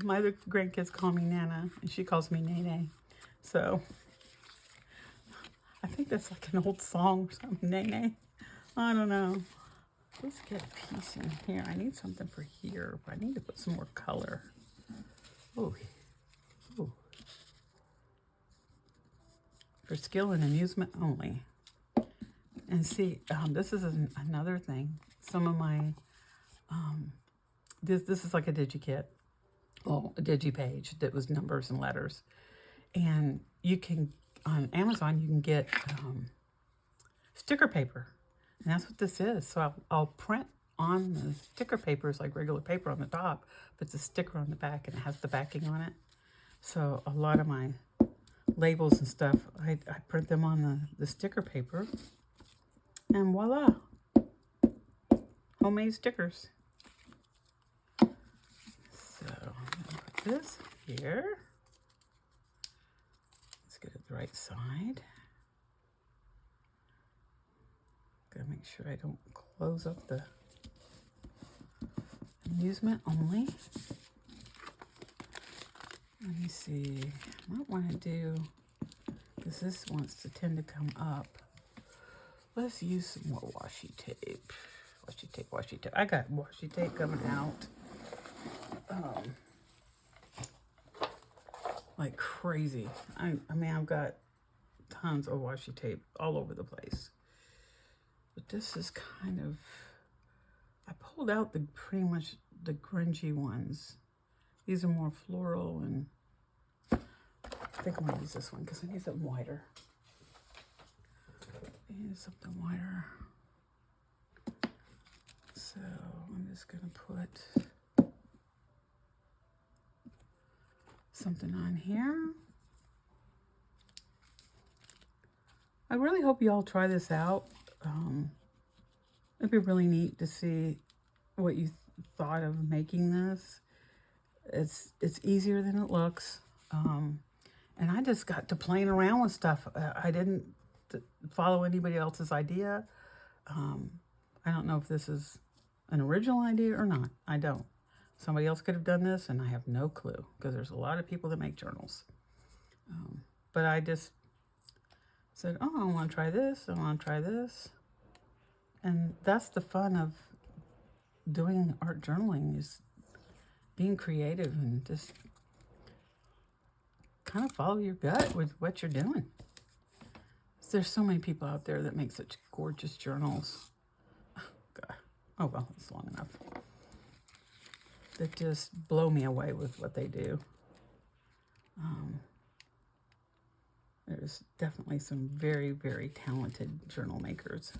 my other grandkids call me Nana, and she calls me Nene. So, I think that's like an old song or something, Nene. I don't know. Let's get a piece in here. I need something for here, but I need to put some more color. Oh. For skill and amusement only. And see, this is another thing. Some of my, this is like a DigiKit, a DigiPage that was numbers and letters. And you can, on Amazon, you can get sticker paper. And that's what this is. So I'll print on the sticker papers like regular paper on the top, but it's a sticker on the back and it has the backing on it. So a lot of my labels and stuff, I print them on the sticker paper, and voila, homemade stickers. So I'm gonna put this here. Let's get it the right side. Gotta make sure I don't close up the amusement only. Let me see. I might want to do, because this wants to tend to come up. Let's use some more washi tape. Washi tape, washi tape. I got washi tape coming out like crazy. I mean, I've got tons of washi tape all over the place. But this is kind of, I pulled out the pretty much the grungy ones. These are more floral, and I think I'm gonna use this one because I need something wider. I need something wider. So I'm just gonna put something on here. I really hope you all try this out. It'd be really neat to see what you thought of making this. It's easier than it looks. And I just got to playing around with stuff. I didn't follow anybody else's idea. I don't know if this is an original idea or not. I don't. Somebody else could have done this, and I have no clue, because there's a lot of people that make journals. But I just said, oh, I want to try this. I want to try this. And that's the fun of doing art journaling, is being creative and just kind of follow your gut with what you're doing. There's so many people out there that make such gorgeous journals. Oh, God. Oh, well, it's long enough. That just blow me away with what they do. There's definitely some very, very talented journal makers.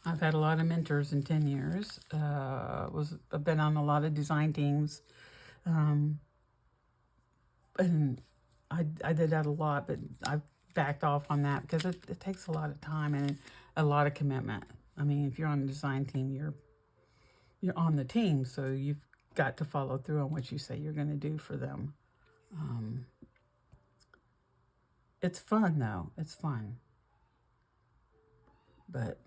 I've had a lot of mentors in 10 years. I've been on a lot of design teams. And I did that a lot, but I've backed off on that because it takes a lot of time and a lot of commitment. I mean, if you're on a design team, you're on the team, so you've got to follow through on what you say you're going to do for them. It's fun, though. It's fun. But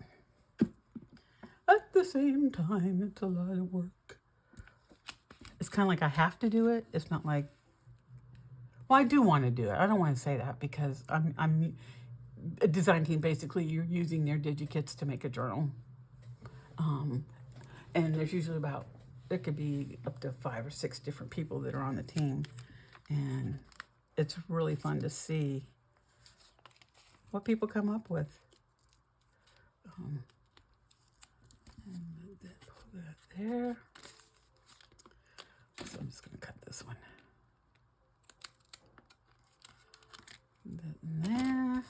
at the same time, it's a lot of work. It's kind of like I have to do it. It's not like, well, I do want to do it. I don't want to say that because I'm a design team. Basically, you're using their DigiKits to make a journal. And there's usually there could be up to 5 or 6 different people that are on the team. And it's really fun to see what people come up with. And pull that there. So I'm just going to cut this one. That in there.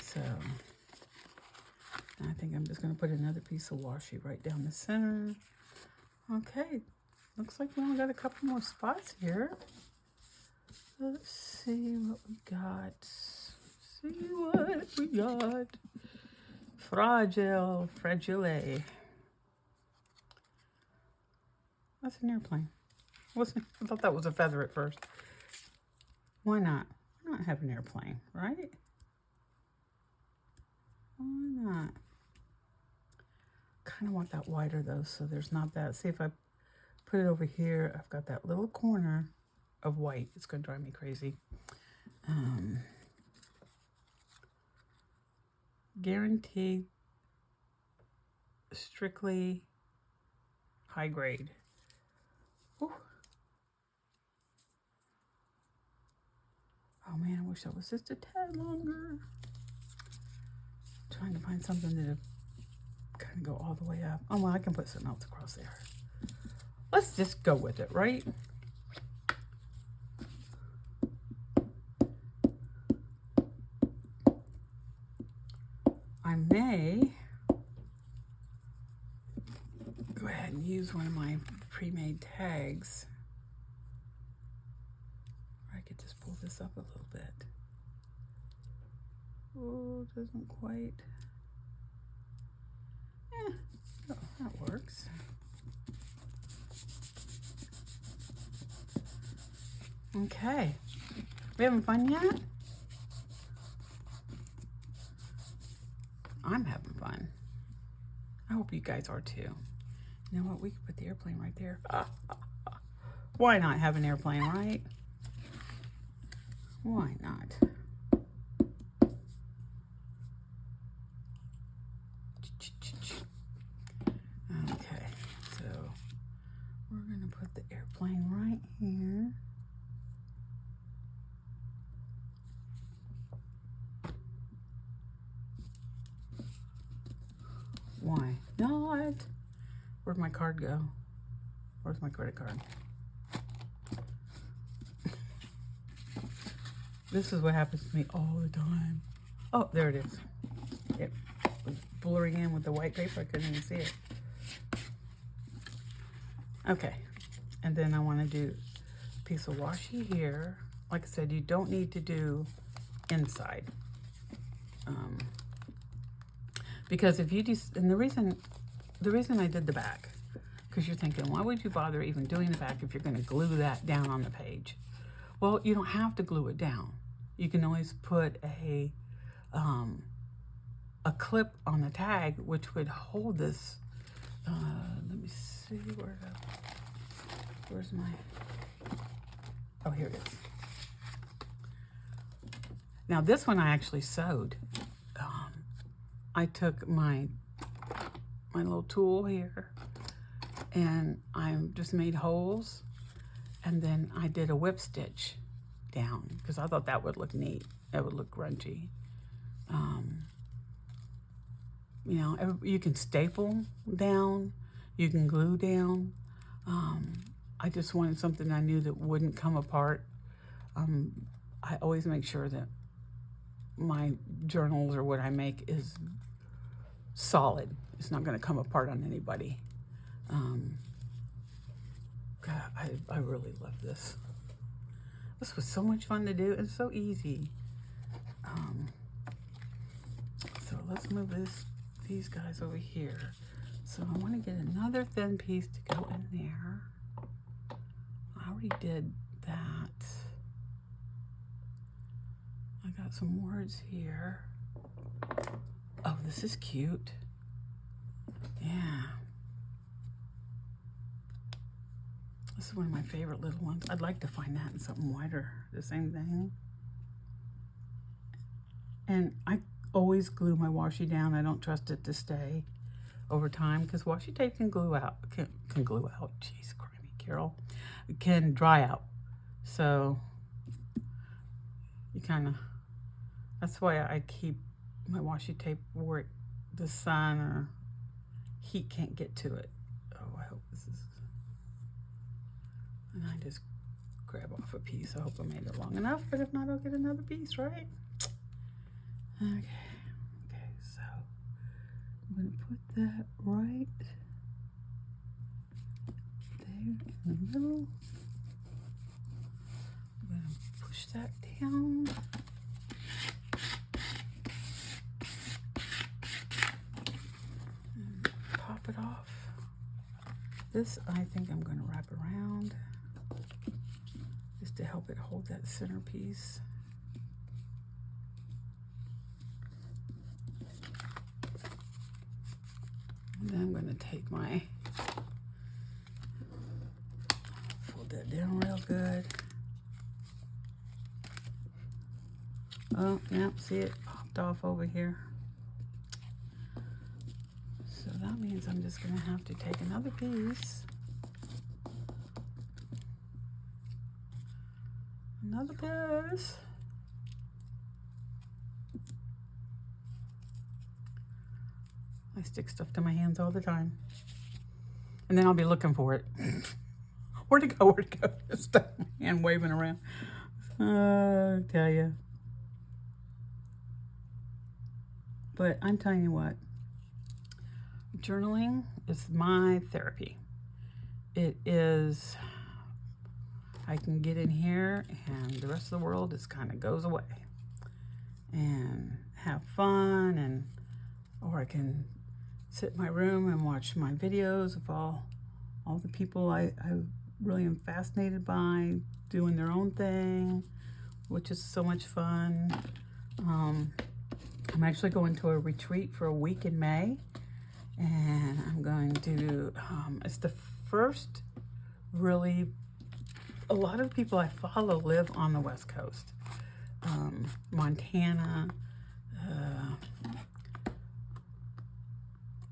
So I think I'm just going to put another piece of washi right down the center. Okay, looks like we only got a couple more spots here. Let's see what we got. Fragile. That's an airplane. I thought that was a feather at first. Why not? Why not have an airplane, right? Why not? Kind of want that wider though, so there's not that. See, if I put it over here, I've got that little corner of white. It's going to drive me crazy. Guaranteed strictly high grade. Whew. Oh man, I wish that was just a tad longer. Trying to find something that'll kind of go all the way up. Oh well, I can put something else across there. Let's just go with it, right? I may go ahead and use one of my pre-made tags. Or I could just pull this up a little bit. Oh, it doesn't quite. Yeah, oh, that works. Okay. We having fun yet? I'm having fun. I hope you guys are too. You know what? We could put the airplane right there. Why not have an airplane, right? Why not? Okay, so we're going to put the airplane right here. Why not? Where'd my card go? Where's my credit card? This is what happens to me all the time. Oh, there it is. It was blurring in with the white paper. I couldn't even see it. Okay, and then I want to do a piece of washi here. Like I said, you don't need to do inside. Because if you just, and the reason I did the back, because you're thinking, why would you bother even doing the back if you're going to glue that down on the page? Well, you don't have to glue it down. You can always put a clip on the tag, which would hold this. Let me see, where's my, oh, here it is. Now this one I actually sewed. I took my little tool here and I just made holes, and then I did a whip stitch down because I thought that would look neat. It would look grungy. You know, you can staple down, you can glue down. I just wanted something I knew that wouldn't come apart. I always make sure that my journals or what I make is solid. It's not going to come apart on anybody. God, I really love this. This was so much fun to do and so easy. So let's move these guys over here. So I want to get another thin piece to go in there. I already did that. I got some words here. Oh, this is cute. Yeah. This is one of my favorite little ones. I'd like to find that in something wider, the same thing. And I always glue my washi down. I don't trust it to stay over time because washi tape can glue out, can glue out. Jeez, crimey, Carol. It can dry out. So you kind of, that's why I keep my washi tape where the sun or heat can't get to it. Oh, I hope this is, and I just grab off a piece. I hope I made it long enough, but if not, I'll get another piece, right? Okay, so I'm going to put that right there in the middle. I'm going to push that down. And pop it off. This I think I'm going to wrap around just to help it hold that centerpiece. And then I'm going to take my, fold that down real good. Oh, yeah, see it popped off over here. So that means I'm just going to have to take another piece. Another piece. I stick stuff to my hands all the time. And then I'll be looking for it. Where'd it go? Where'd it go? Just my hand waving around. I tell you. But I'm telling you what. Journaling is my therapy. It is, I can get in here and the rest of the world just kind of goes away. And have fun, and or I can sit in my room and watch my videos of all the people I really am fascinated by, doing their own thing, which is so much fun. I'm actually going to a retreat for a week in May, and I'm going to, it's the first really, a lot of people I follow live on the West Coast. Montana,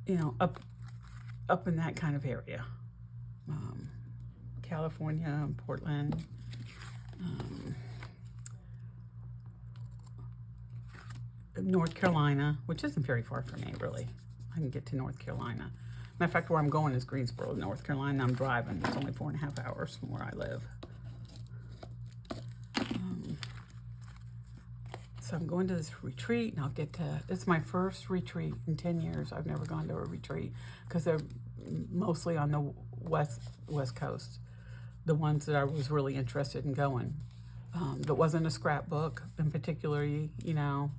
you know, up in that kind of area. California, Portland, North Carolina, which isn't very far from me, really. I can get to North Carolina. Matter of fact, where I'm going is Greensboro, North Carolina. I'm driving. It's only 4.5 hours from where I live. So I'm going to this retreat, and I'll get to, it's my first retreat in 10 years. I've never gone to a retreat because they're mostly on the West Coast, the ones that I was really interested in going. That wasn't a scrapbook in particular, you know,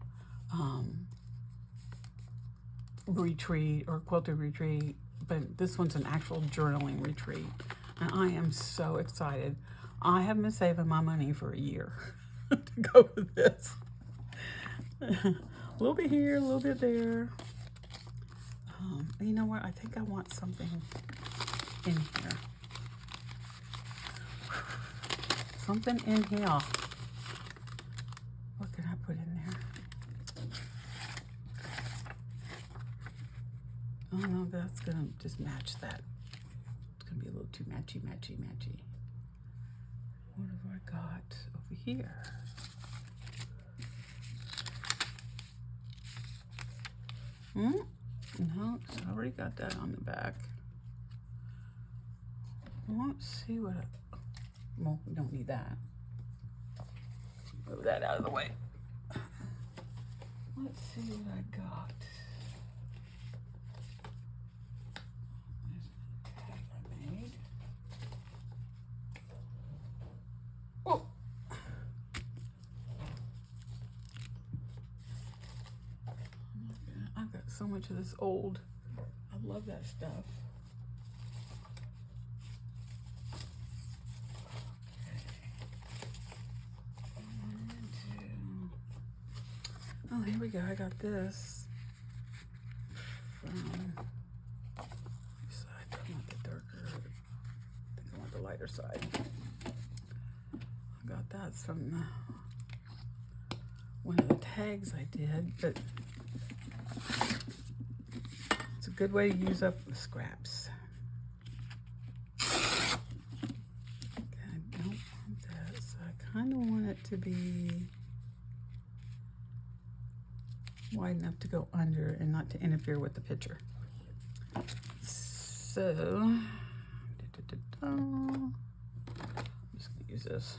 retreat or quilted retreat, but this one's an actual journaling retreat, and I am so excited. I have been saving my money for a year to go with this. A little bit here, a little bit there. You know what? I think I want something in here. Something in here. What can I put in there? Oh no, that's gonna just match that. It's gonna be a little too matchy. What have I got over here? No, it's already got that on the back. Let's see what, well, we don't need that. Move that out of the way. Let's see what I got. There's a tag I made. Oh! I've got so much of this old. I love that stuff. Oh, here we go. I got this from side. I want the darker. I think I want the lighter side. I got that from one of the tags I did, but it's a good way to use up the scraps. Okay, I don't want that, so I kind of want it to be wide enough to go under and not to interfere with the picture. So, I'm just going to use this.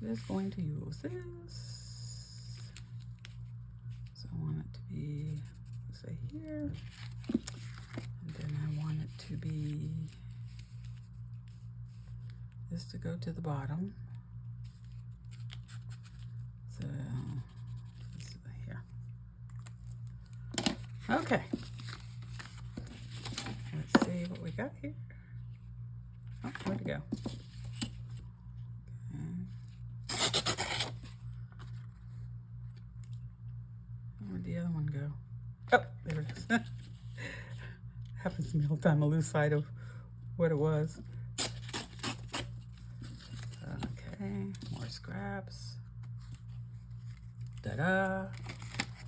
Just going to use this. So I want it to be, say here, and then I want it to be this to go to the bottom. So, this is here. Okay. Let's see what we got here. Oh, where'd it go? Okay. Where'd the other one go? Oh, there it is. Happens to me all the time. I lose sight of what it was. Okay, more scraps. Ta-da!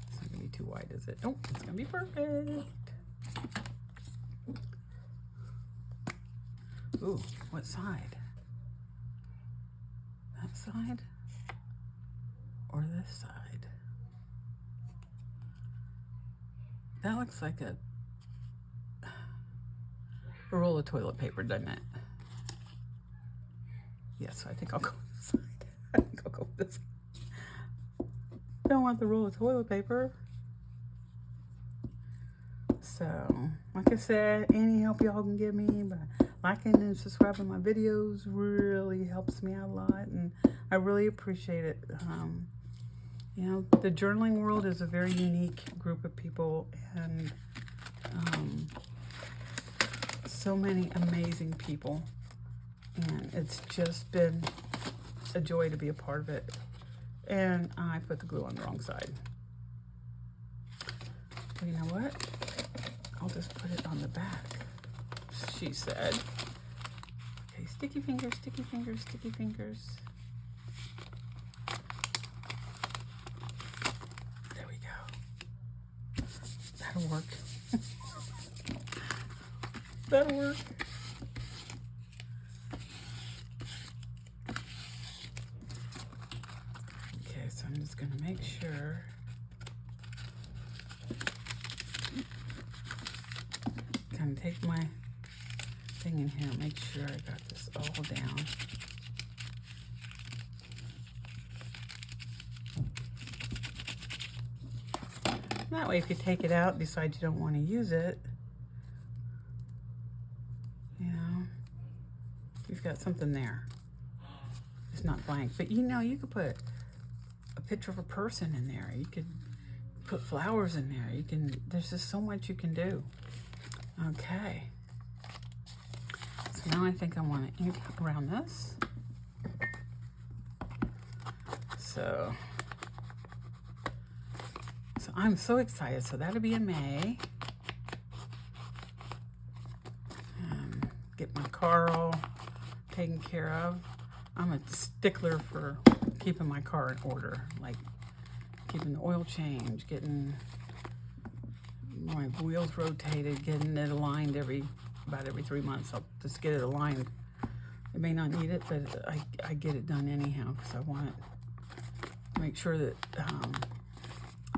It's not gonna be too wide, is it? Nope, it's gonna be perfect. Ooh, what side? That side? Or this side? That looks like a roll of toilet paper, doesn't it? Yes, I think I'll go with this side. I think I'll go with this side. Don't want the roll of toilet paper. So, like I said, any help y'all can give me by liking and subscribing my videos really helps me out a lot, and I really appreciate it. You know, the journaling world is a very unique group of people, and so so many amazing people, and it's just been a joy to be a part of it. And I put the glue on the wrong side. But you know what? I'll just put it on the back, she said. Okay, sticky fingers, sticky fingers, sticky fingers. There we go. That'll work. That'll work. Okay, so I'm just gonna make sure. Kind of take my thing in here, make sure I got this all down. That way, if you take it out, decide you don't want to use it, you know, you've got something there. It's not blank, but you know, you could put a picture of a person in there. You could put flowers in there. You can, there's just so much you can do. Okay. So now I think I want to ink around this. So I'm so excited. So that'll be in May. Get my car all taken care of. I'm a stickler for keeping my car in order, like keeping the oil change, getting my wheels rotated, getting it aligned about every 3 months. I'll just get it aligned. I may not need it, but I get it done anyhow because I want to make sure that,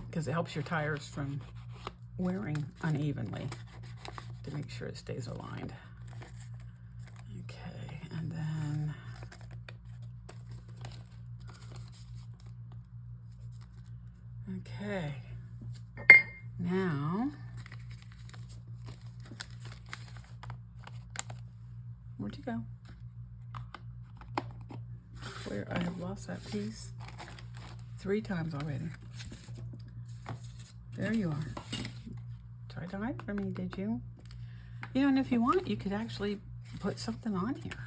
because it helps your tires from wearing unevenly, to make sure it stays aligned. Okay, and then okay, now where'd you go? Where I have lost that piece 3 times already. There you are. Tried to hide from me, did you? You know, and if you want, you could actually put something on here.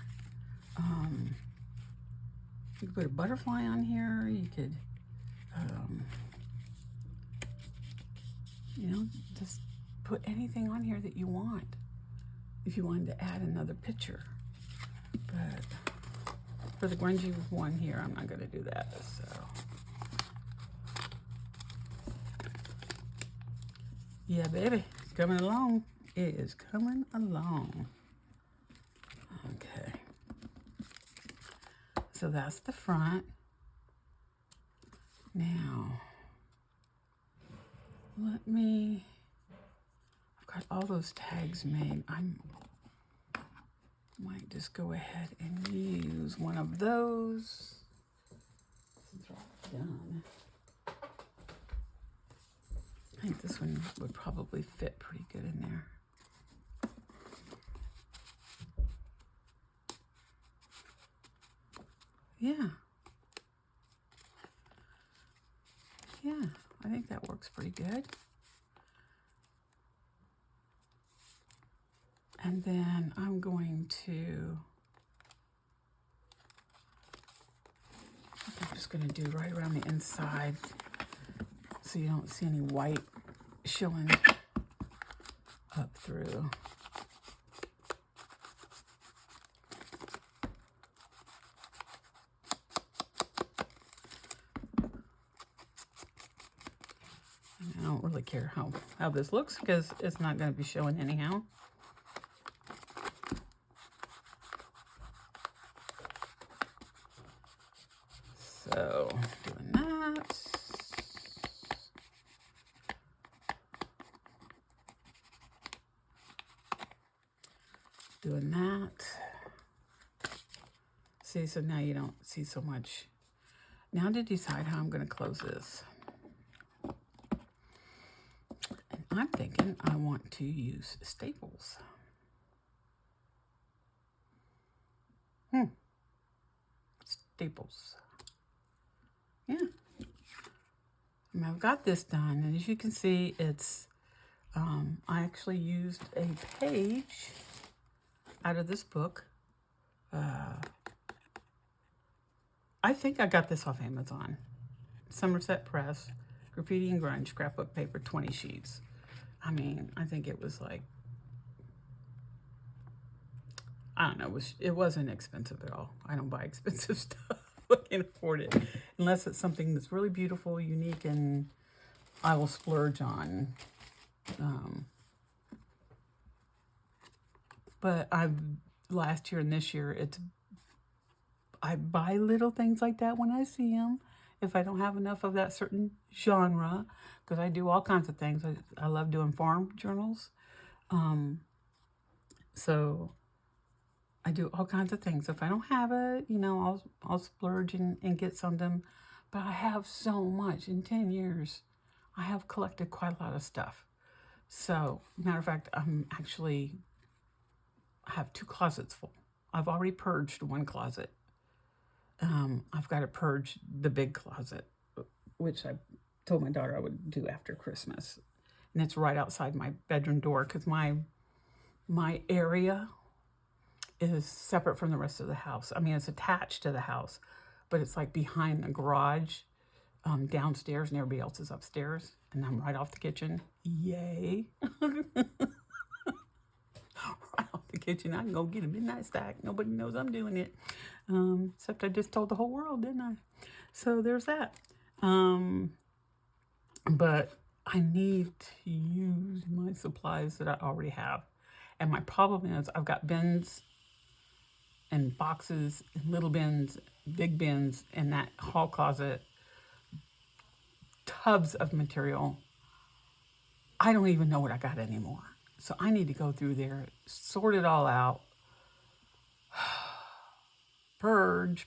You could put a butterfly on here. You could, you know, just put anything on here that you want. If you wanted to add another picture. But for the grungy one here, I'm not going to do that. So, yeah, baby, it's coming along. It is coming along. Okay. So that's the front. Now, I've got all those tags made. I might just go ahead and use one of those. Since they're all done. I think this one would probably fit pretty good in there. Yeah. Yeah, I think that works pretty good. And then I'm going to, I'm just going to do right around the inside so you don't see any white showing up through. I don't really care how this looks because it's not going to be showing anyhow. So, doing that. Doing that. See, so now you don't see so much. Now to decide how I'm going to close this. And I'm thinking I want to use staples. Staples. Yeah. And I've got this done, and as you can see, it's, I actually used a page out of this book. I think I got this off Amazon. Somerset Press, Graffiti and Grunge, scrapbook paper, 20 sheets. I mean, I think it was like, I don't know, it wasn't expensive at all. I don't buy expensive stuff. I can't afford it. Unless it's something that's really beautiful, unique, and I will splurge on. But last year and this year, I buy little things like that when I see them. If I don't have enough of that certain genre, because I do all kinds of things. I love doing farm journals. So I do all kinds of things. If I don't have it, you know, I'll splurge and get something. But I have so much. In 10 years, I have collected quite a lot of stuff. So, matter of fact, I have 2 closets full. I've already purged 1 closet. I've got to purge the big closet, which I told my daughter I would do after Christmas. And it's right outside my bedroom door because my area is separate from the rest of the house. I mean, it's attached to the house, but it's like behind the garage, downstairs, and everybody else is upstairs. And I'm right off the kitchen. Yay. Right off the kitchen. I can go get a midnight snack. Nobody knows I'm doing it. Except I just told the whole world, didn't I? So there's that. But I need to use my supplies that I already have. And my problem is I've got bins and boxes and little bins, big bins in that hall closet, tubs of material. I don't even know what I got anymore. So I need to go through there, sort it all out, purge,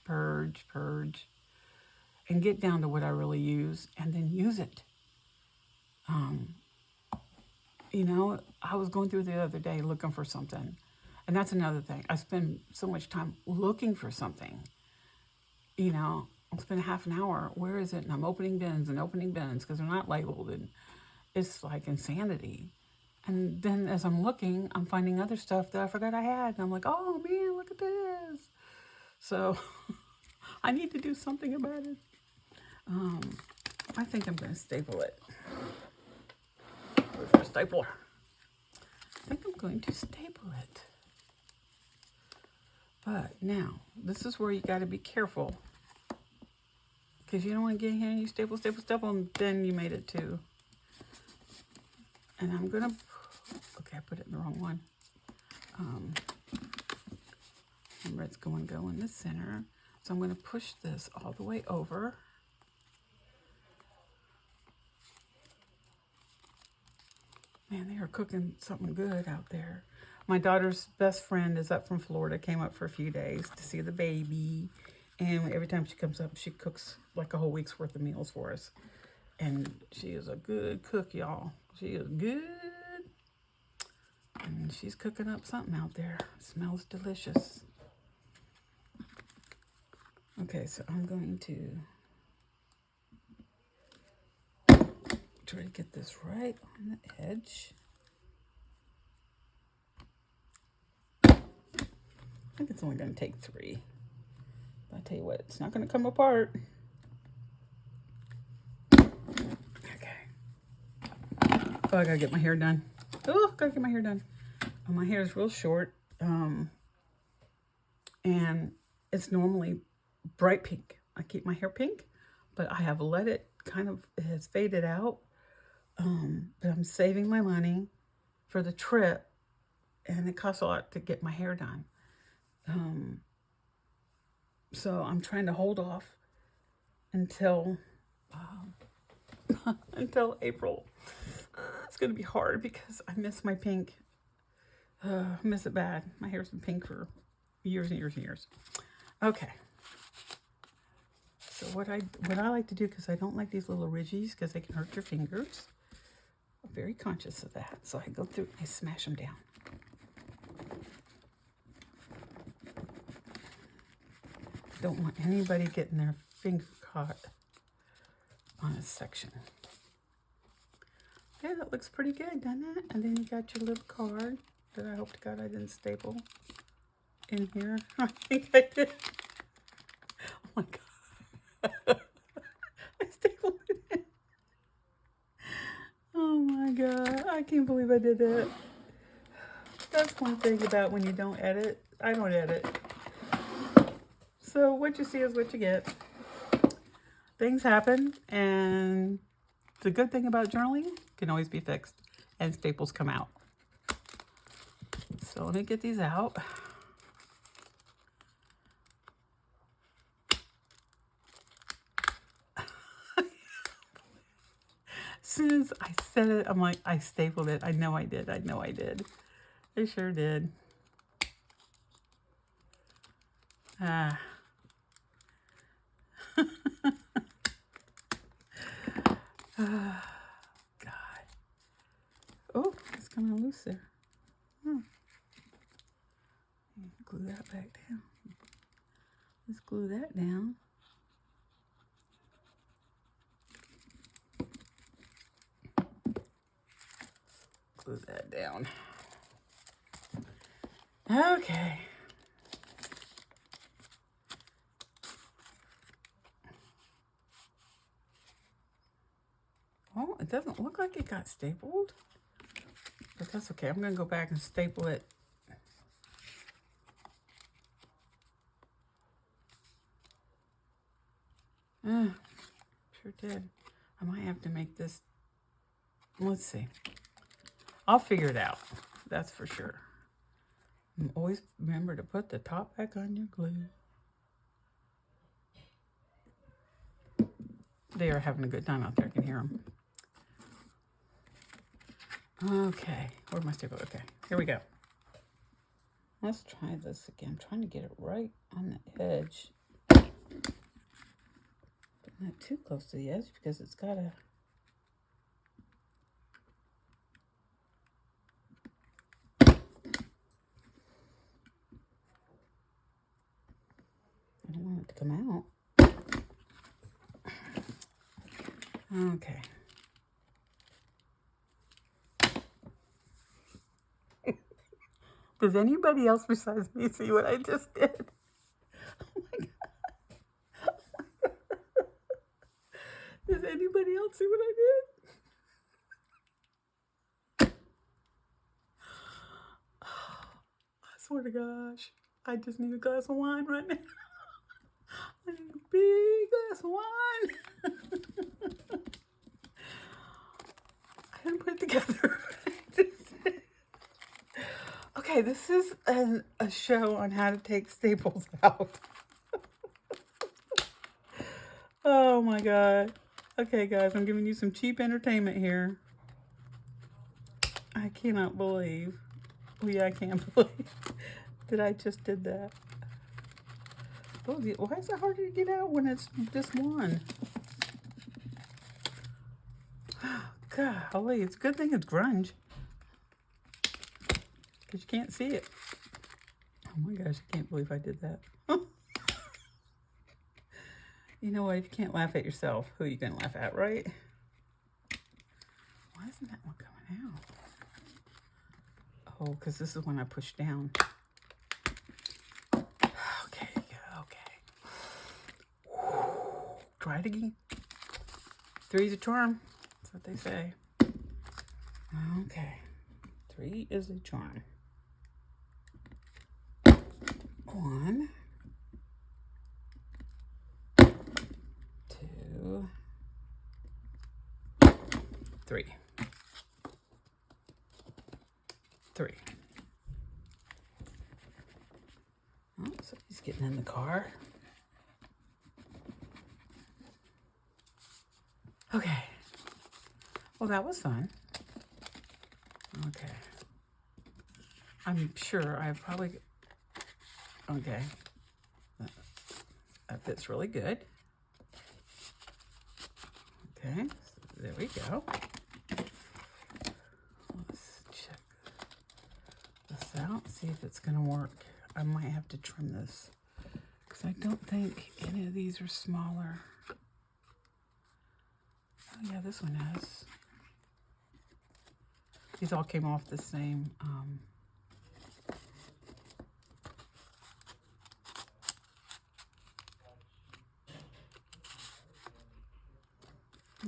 and get down to what I really use and then use it. You know, I was going through the other day looking for something. And that's another thing. I spend so much time looking for something. You know, I'll spend half an hour. Where is it? And I'm opening bins because they're not labeled. And it's like insanity. And then as I'm looking, I'm finding other stuff that I forgot I had. And I'm like, oh man, look at this. So I need to do something about it. I think I'm going to staple it. Where's my stapler? I think I'm going to staple it. But now, this is where you got to be careful. Because you don't want to get in here and you staple, and then you made it too. And I'm going to, okay, I put it in the wrong one. Remember, it's going to go in the center. So I'm going to push this all the way over. Man, they are cooking something good out there. My daughter's best friend is up from Florida, came up for a few days to see the baby. And every time she comes up, she cooks like a whole week's worth of meals for us. And she is a good cook, y'all. She is good. And she's cooking up something out there. Smells delicious. Okay, so I'm going to try to get this right on the edge. I think it's only going to take 3. But I tell you what, it's not going to come apart. Okay. Oh, I got to get my hair done. Oh, got to get my hair done. Oh, my hair is real short. And it's normally bright pink. I keep my hair pink, but I have let it it has faded out. But I'm saving my money for the trip, and it costs a lot to get my hair done. So I'm trying to hold off until until April. It's going to be hard because I miss my pink. I miss it bad. My hair's been pink for years and years and years. Okay. So what I like to do, because I don't like these little ridges because they can hurt your fingers. I'm very conscious of that. So I go through and I smash them down. Don't want anybody getting their finger caught on a section. Yeah, that looks pretty good, doesn't it? And then you got your little card that I hope to God I didn't staple. in here? I think I did. Oh my God. I stapled it in. Oh my God. I can't believe I did that. That's one thing about when you don't edit. I don't edit. So what you see is what you get. Things happen, and the good thing about journaling can always be fixed, and staples come out. So let me get these out. As soon as I said it, I'm like, I stapled it. I know I did. I know I did. I sure did. Ah. God. Oh, it's kind of loose there. Glue that back down. Let's glue that down. Glue that down. Okay. Well, it doesn't look like it got stapled, but that's okay. I'm going to go back and staple it. Sure did. I might have to make this. Let's see. I'll figure it out. That's for sure. And always remember to put the top back on your glue. They are having a good time out there. I can hear them. Okay. Where's my staple? Okay. Here we go. Let's try this again. I'm trying to get it right on the edge. But not too close to the edge because it's got a... I don't want it to come out. Okay. Does anybody else besides me see what I just did? Oh my God. Does anybody else see what I did? I swear to gosh, I just need a glass of wine right now. I need a big glass of wine. I didn't put it together. Okay, this is a show on how to take staples out. Oh my God. Okay, guys, I'm giving you some cheap entertainment here. I cannot believe. Oh, yeah, I can't believe that I just did that. Oh, why is it harder to get out when it's just one? Golly, it's a good thing it's grunge. Because you can't see it. Oh my gosh, I can't believe I did that. You know what? If you can't laugh at yourself, who are you going to laugh at, right? Why isn't that one coming out? Oh, because this is when I push down. Okay, okay. Try it again. Three's a charm. That's what they say. Okay. 3 is a charm. 1, 2, 3. 3. Oh, so he's getting in the car. Okay. Well, that was fun. Okay. I'm sure I probably... Okay. That fits really good. Okay. So there we go. Let's check this out. See if it's going to work. I might have to trim this because I don't think any of these are smaller. Oh yeah, this one has. These all came off the same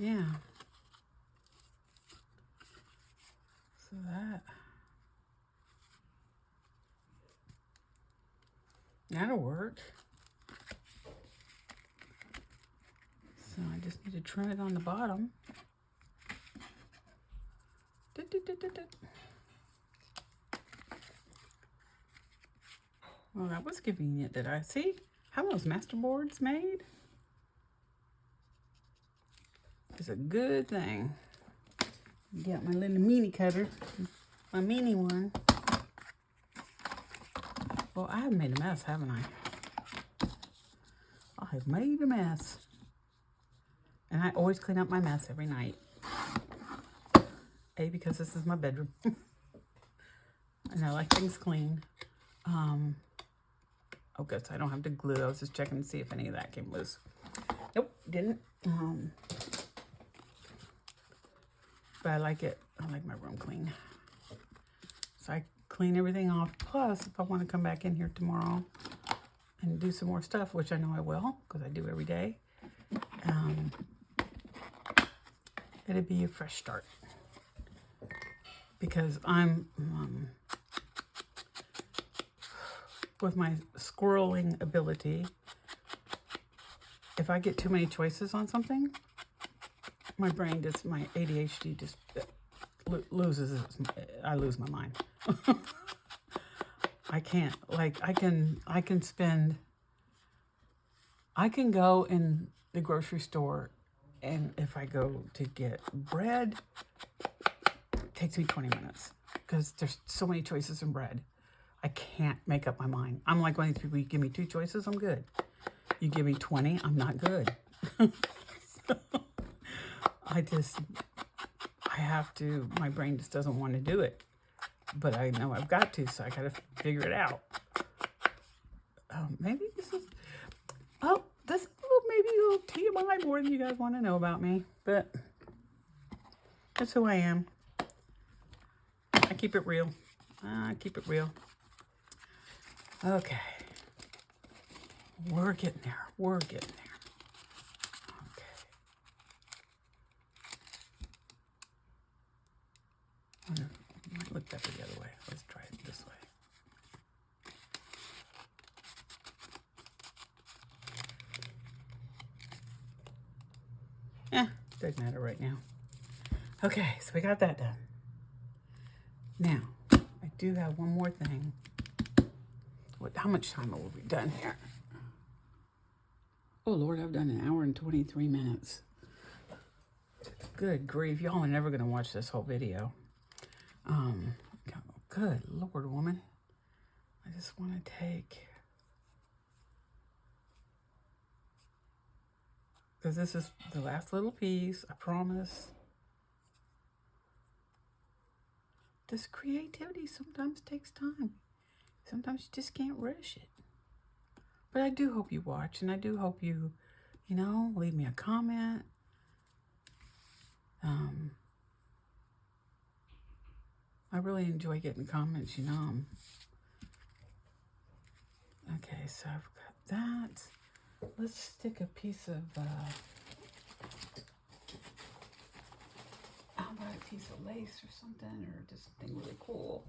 Yeah. So that'll work. So I just need to trim it on the bottom. Well, that was convenient. Did I see how those master boards made? It's a good thing. Got my little mini cutter, my mini one. Well, I have made a mess, haven't I? I have made a mess. And I always clean up my mess every night. A, because this is my bedroom. And I like things clean. Oh, good, so I don't have to glue. I was just checking to see if any of that came loose. Nope, didn't. But I like it. I like my room clean. So I clean everything off. Plus, if I want to come back in here tomorrow and do some more stuff, which I know I will, because I do every day, it'd be a fresh start. Because I'm, with my squirreling ability, if I get too many choices on something, my brain just, my ADHD just loses, I lose my mind. I can't, like, I can go in the grocery store, and if I go to get bread, it takes me 20 minutes because there's so many choices in bread. I can't make up my mind. I'm like one of these people, you give me 2 choices, I'm good. You give me 20, I'm not good. So, I have to, my brain just doesn't want to do it. But I know I've got to, so I got to figure it out. Maybe this is, this is maybe a little TMI more than you guys want to know about me. But that's who I am. I keep it real. Okay. We're getting there. Okay. I might look better the other way. Let's try it this way. Doesn't matter right now. Okay, so we got that done. Now, I do have one more thing. How much time have we done here? Oh, Lord, I've done 1 hour and 23 minutes. Good grief, y'all are never going to watch this whole video. Good Lord, woman. I just want to take... Because this is the last little piece, I promise. This creativity sometimes takes time. Sometimes you just can't rush it. But I do hope you watch, and I do hope you, leave me a comment. I really enjoy getting comments, Okay, so I've got that. Let's stick a piece of, how about a piece of lace or something, or just something really cool?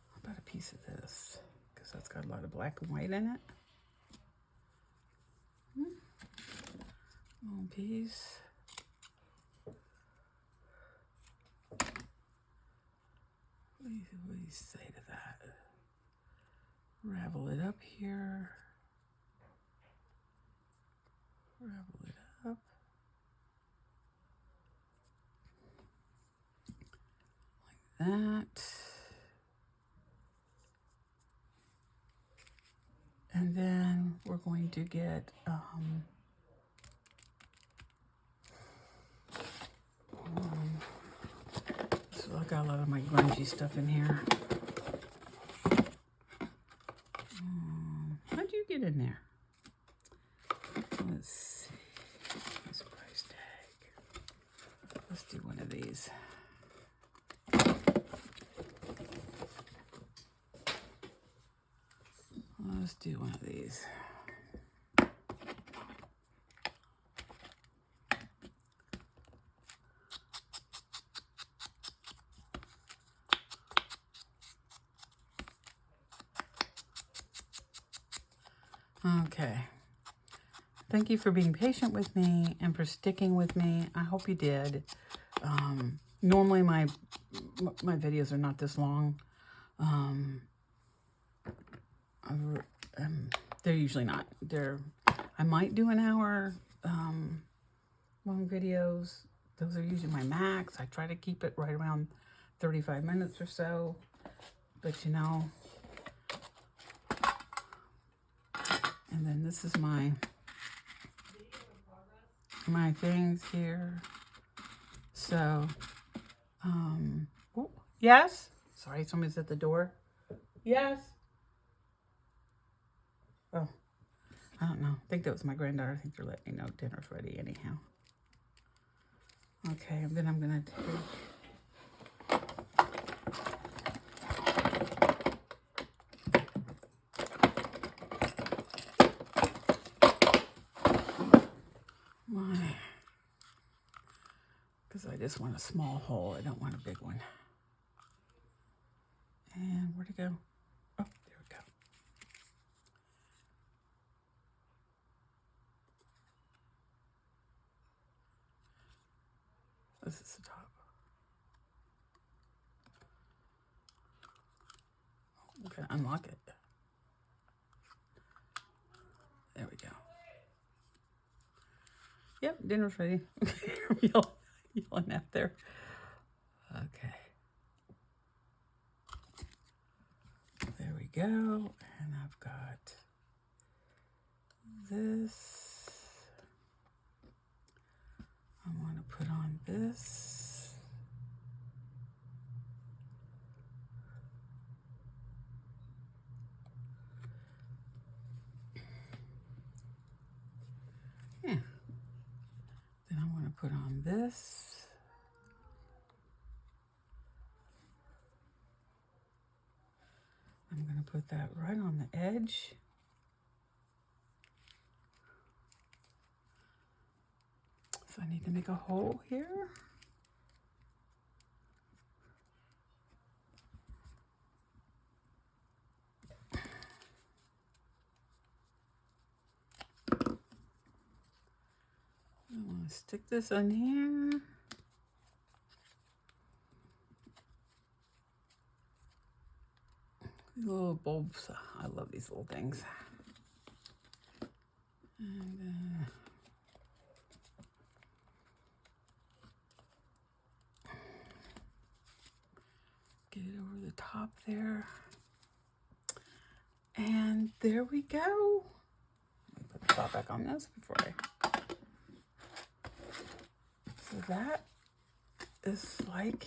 How about a piece of this? Because that's got a lot of black and white in it. One piece. What do you say to that? Ravel it up here. Ravel it up. Like that. And then we're going to get, so I got a lot of my grungy stuff in here. How'd you get in there? Let's see. This price tag. Let's do one of these. Let's do one of these. Okay. Thank you for being patient with me and for sticking with me. I hope you did. Normally my videos are not this long. They're usually not. I might do an hour long videos. Those are usually my max. I try to keep it right around 35 minutes or so. But you know, and then this is my things here. So, oh, yes? Sorry, somebody's at the door. Yes? Oh, I don't know. I think that was my granddaughter. I think they're letting me know dinner's ready anyhow. Okay, and then I'm going to take... because I just want a small hole. I don't want a big one. And where'd it go? Oh, there we go. This is the top. I'm gonna unlock it. There we go. Yep, dinner's ready. Yelling out there. Okay. There we go. And I've got this. I want to put on this. Yeah. Then I want to put on this. I'm going to put that right on the edge. So I need to make a hole here. I want to stick this on here. These little bulbs, I love these little things. And get it over the top there. And there we go. Let me put the top back on this before I... So that is like,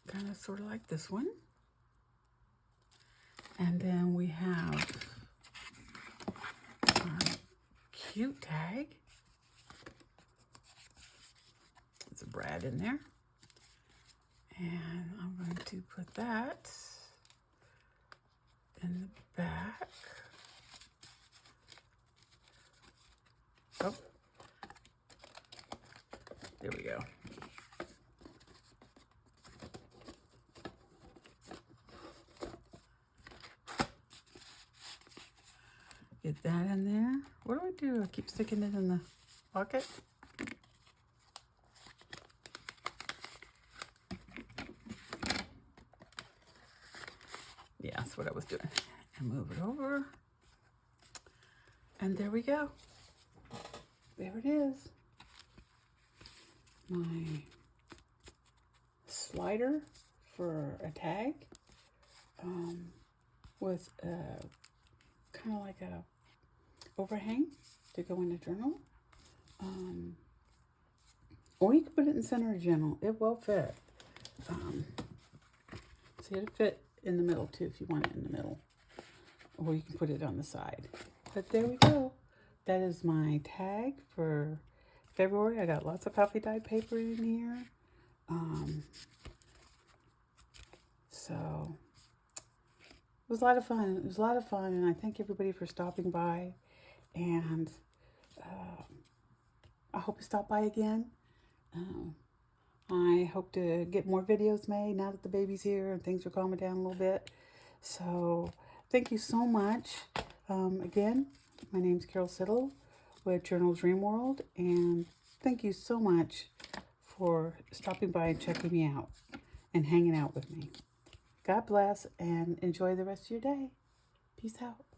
kind of sort of like this one. And then we have our cute tag. There's a Brad in there. And I'm going to put that in the back. Oh, there we go. Get that in there. What do I do? I keep sticking it in the pocket. Yeah, that's what I was doing. And move it over. And there we go. There it is. My slider for a tag with kind of like a overhang to go in a journal. Or you can put it in the center of a journal. It will fit. See, it'll fit in the middle too if you want it in the middle. Or you can put it on the side. But there we go. That is my tag for February. I got lots of coffee dyed paper in here. So it was a lot of fun. It was a lot of fun, and I thank everybody for stopping by. And I hope you stop by again. I hope to get more videos made now that the baby's here and things are calming down a little bit. So thank you so much. Again, my name's Carol Siddle with Journal Dream World, and thank you so much for stopping by and checking me out and hanging out with me. God bless and enjoy the rest of your day. Peace out.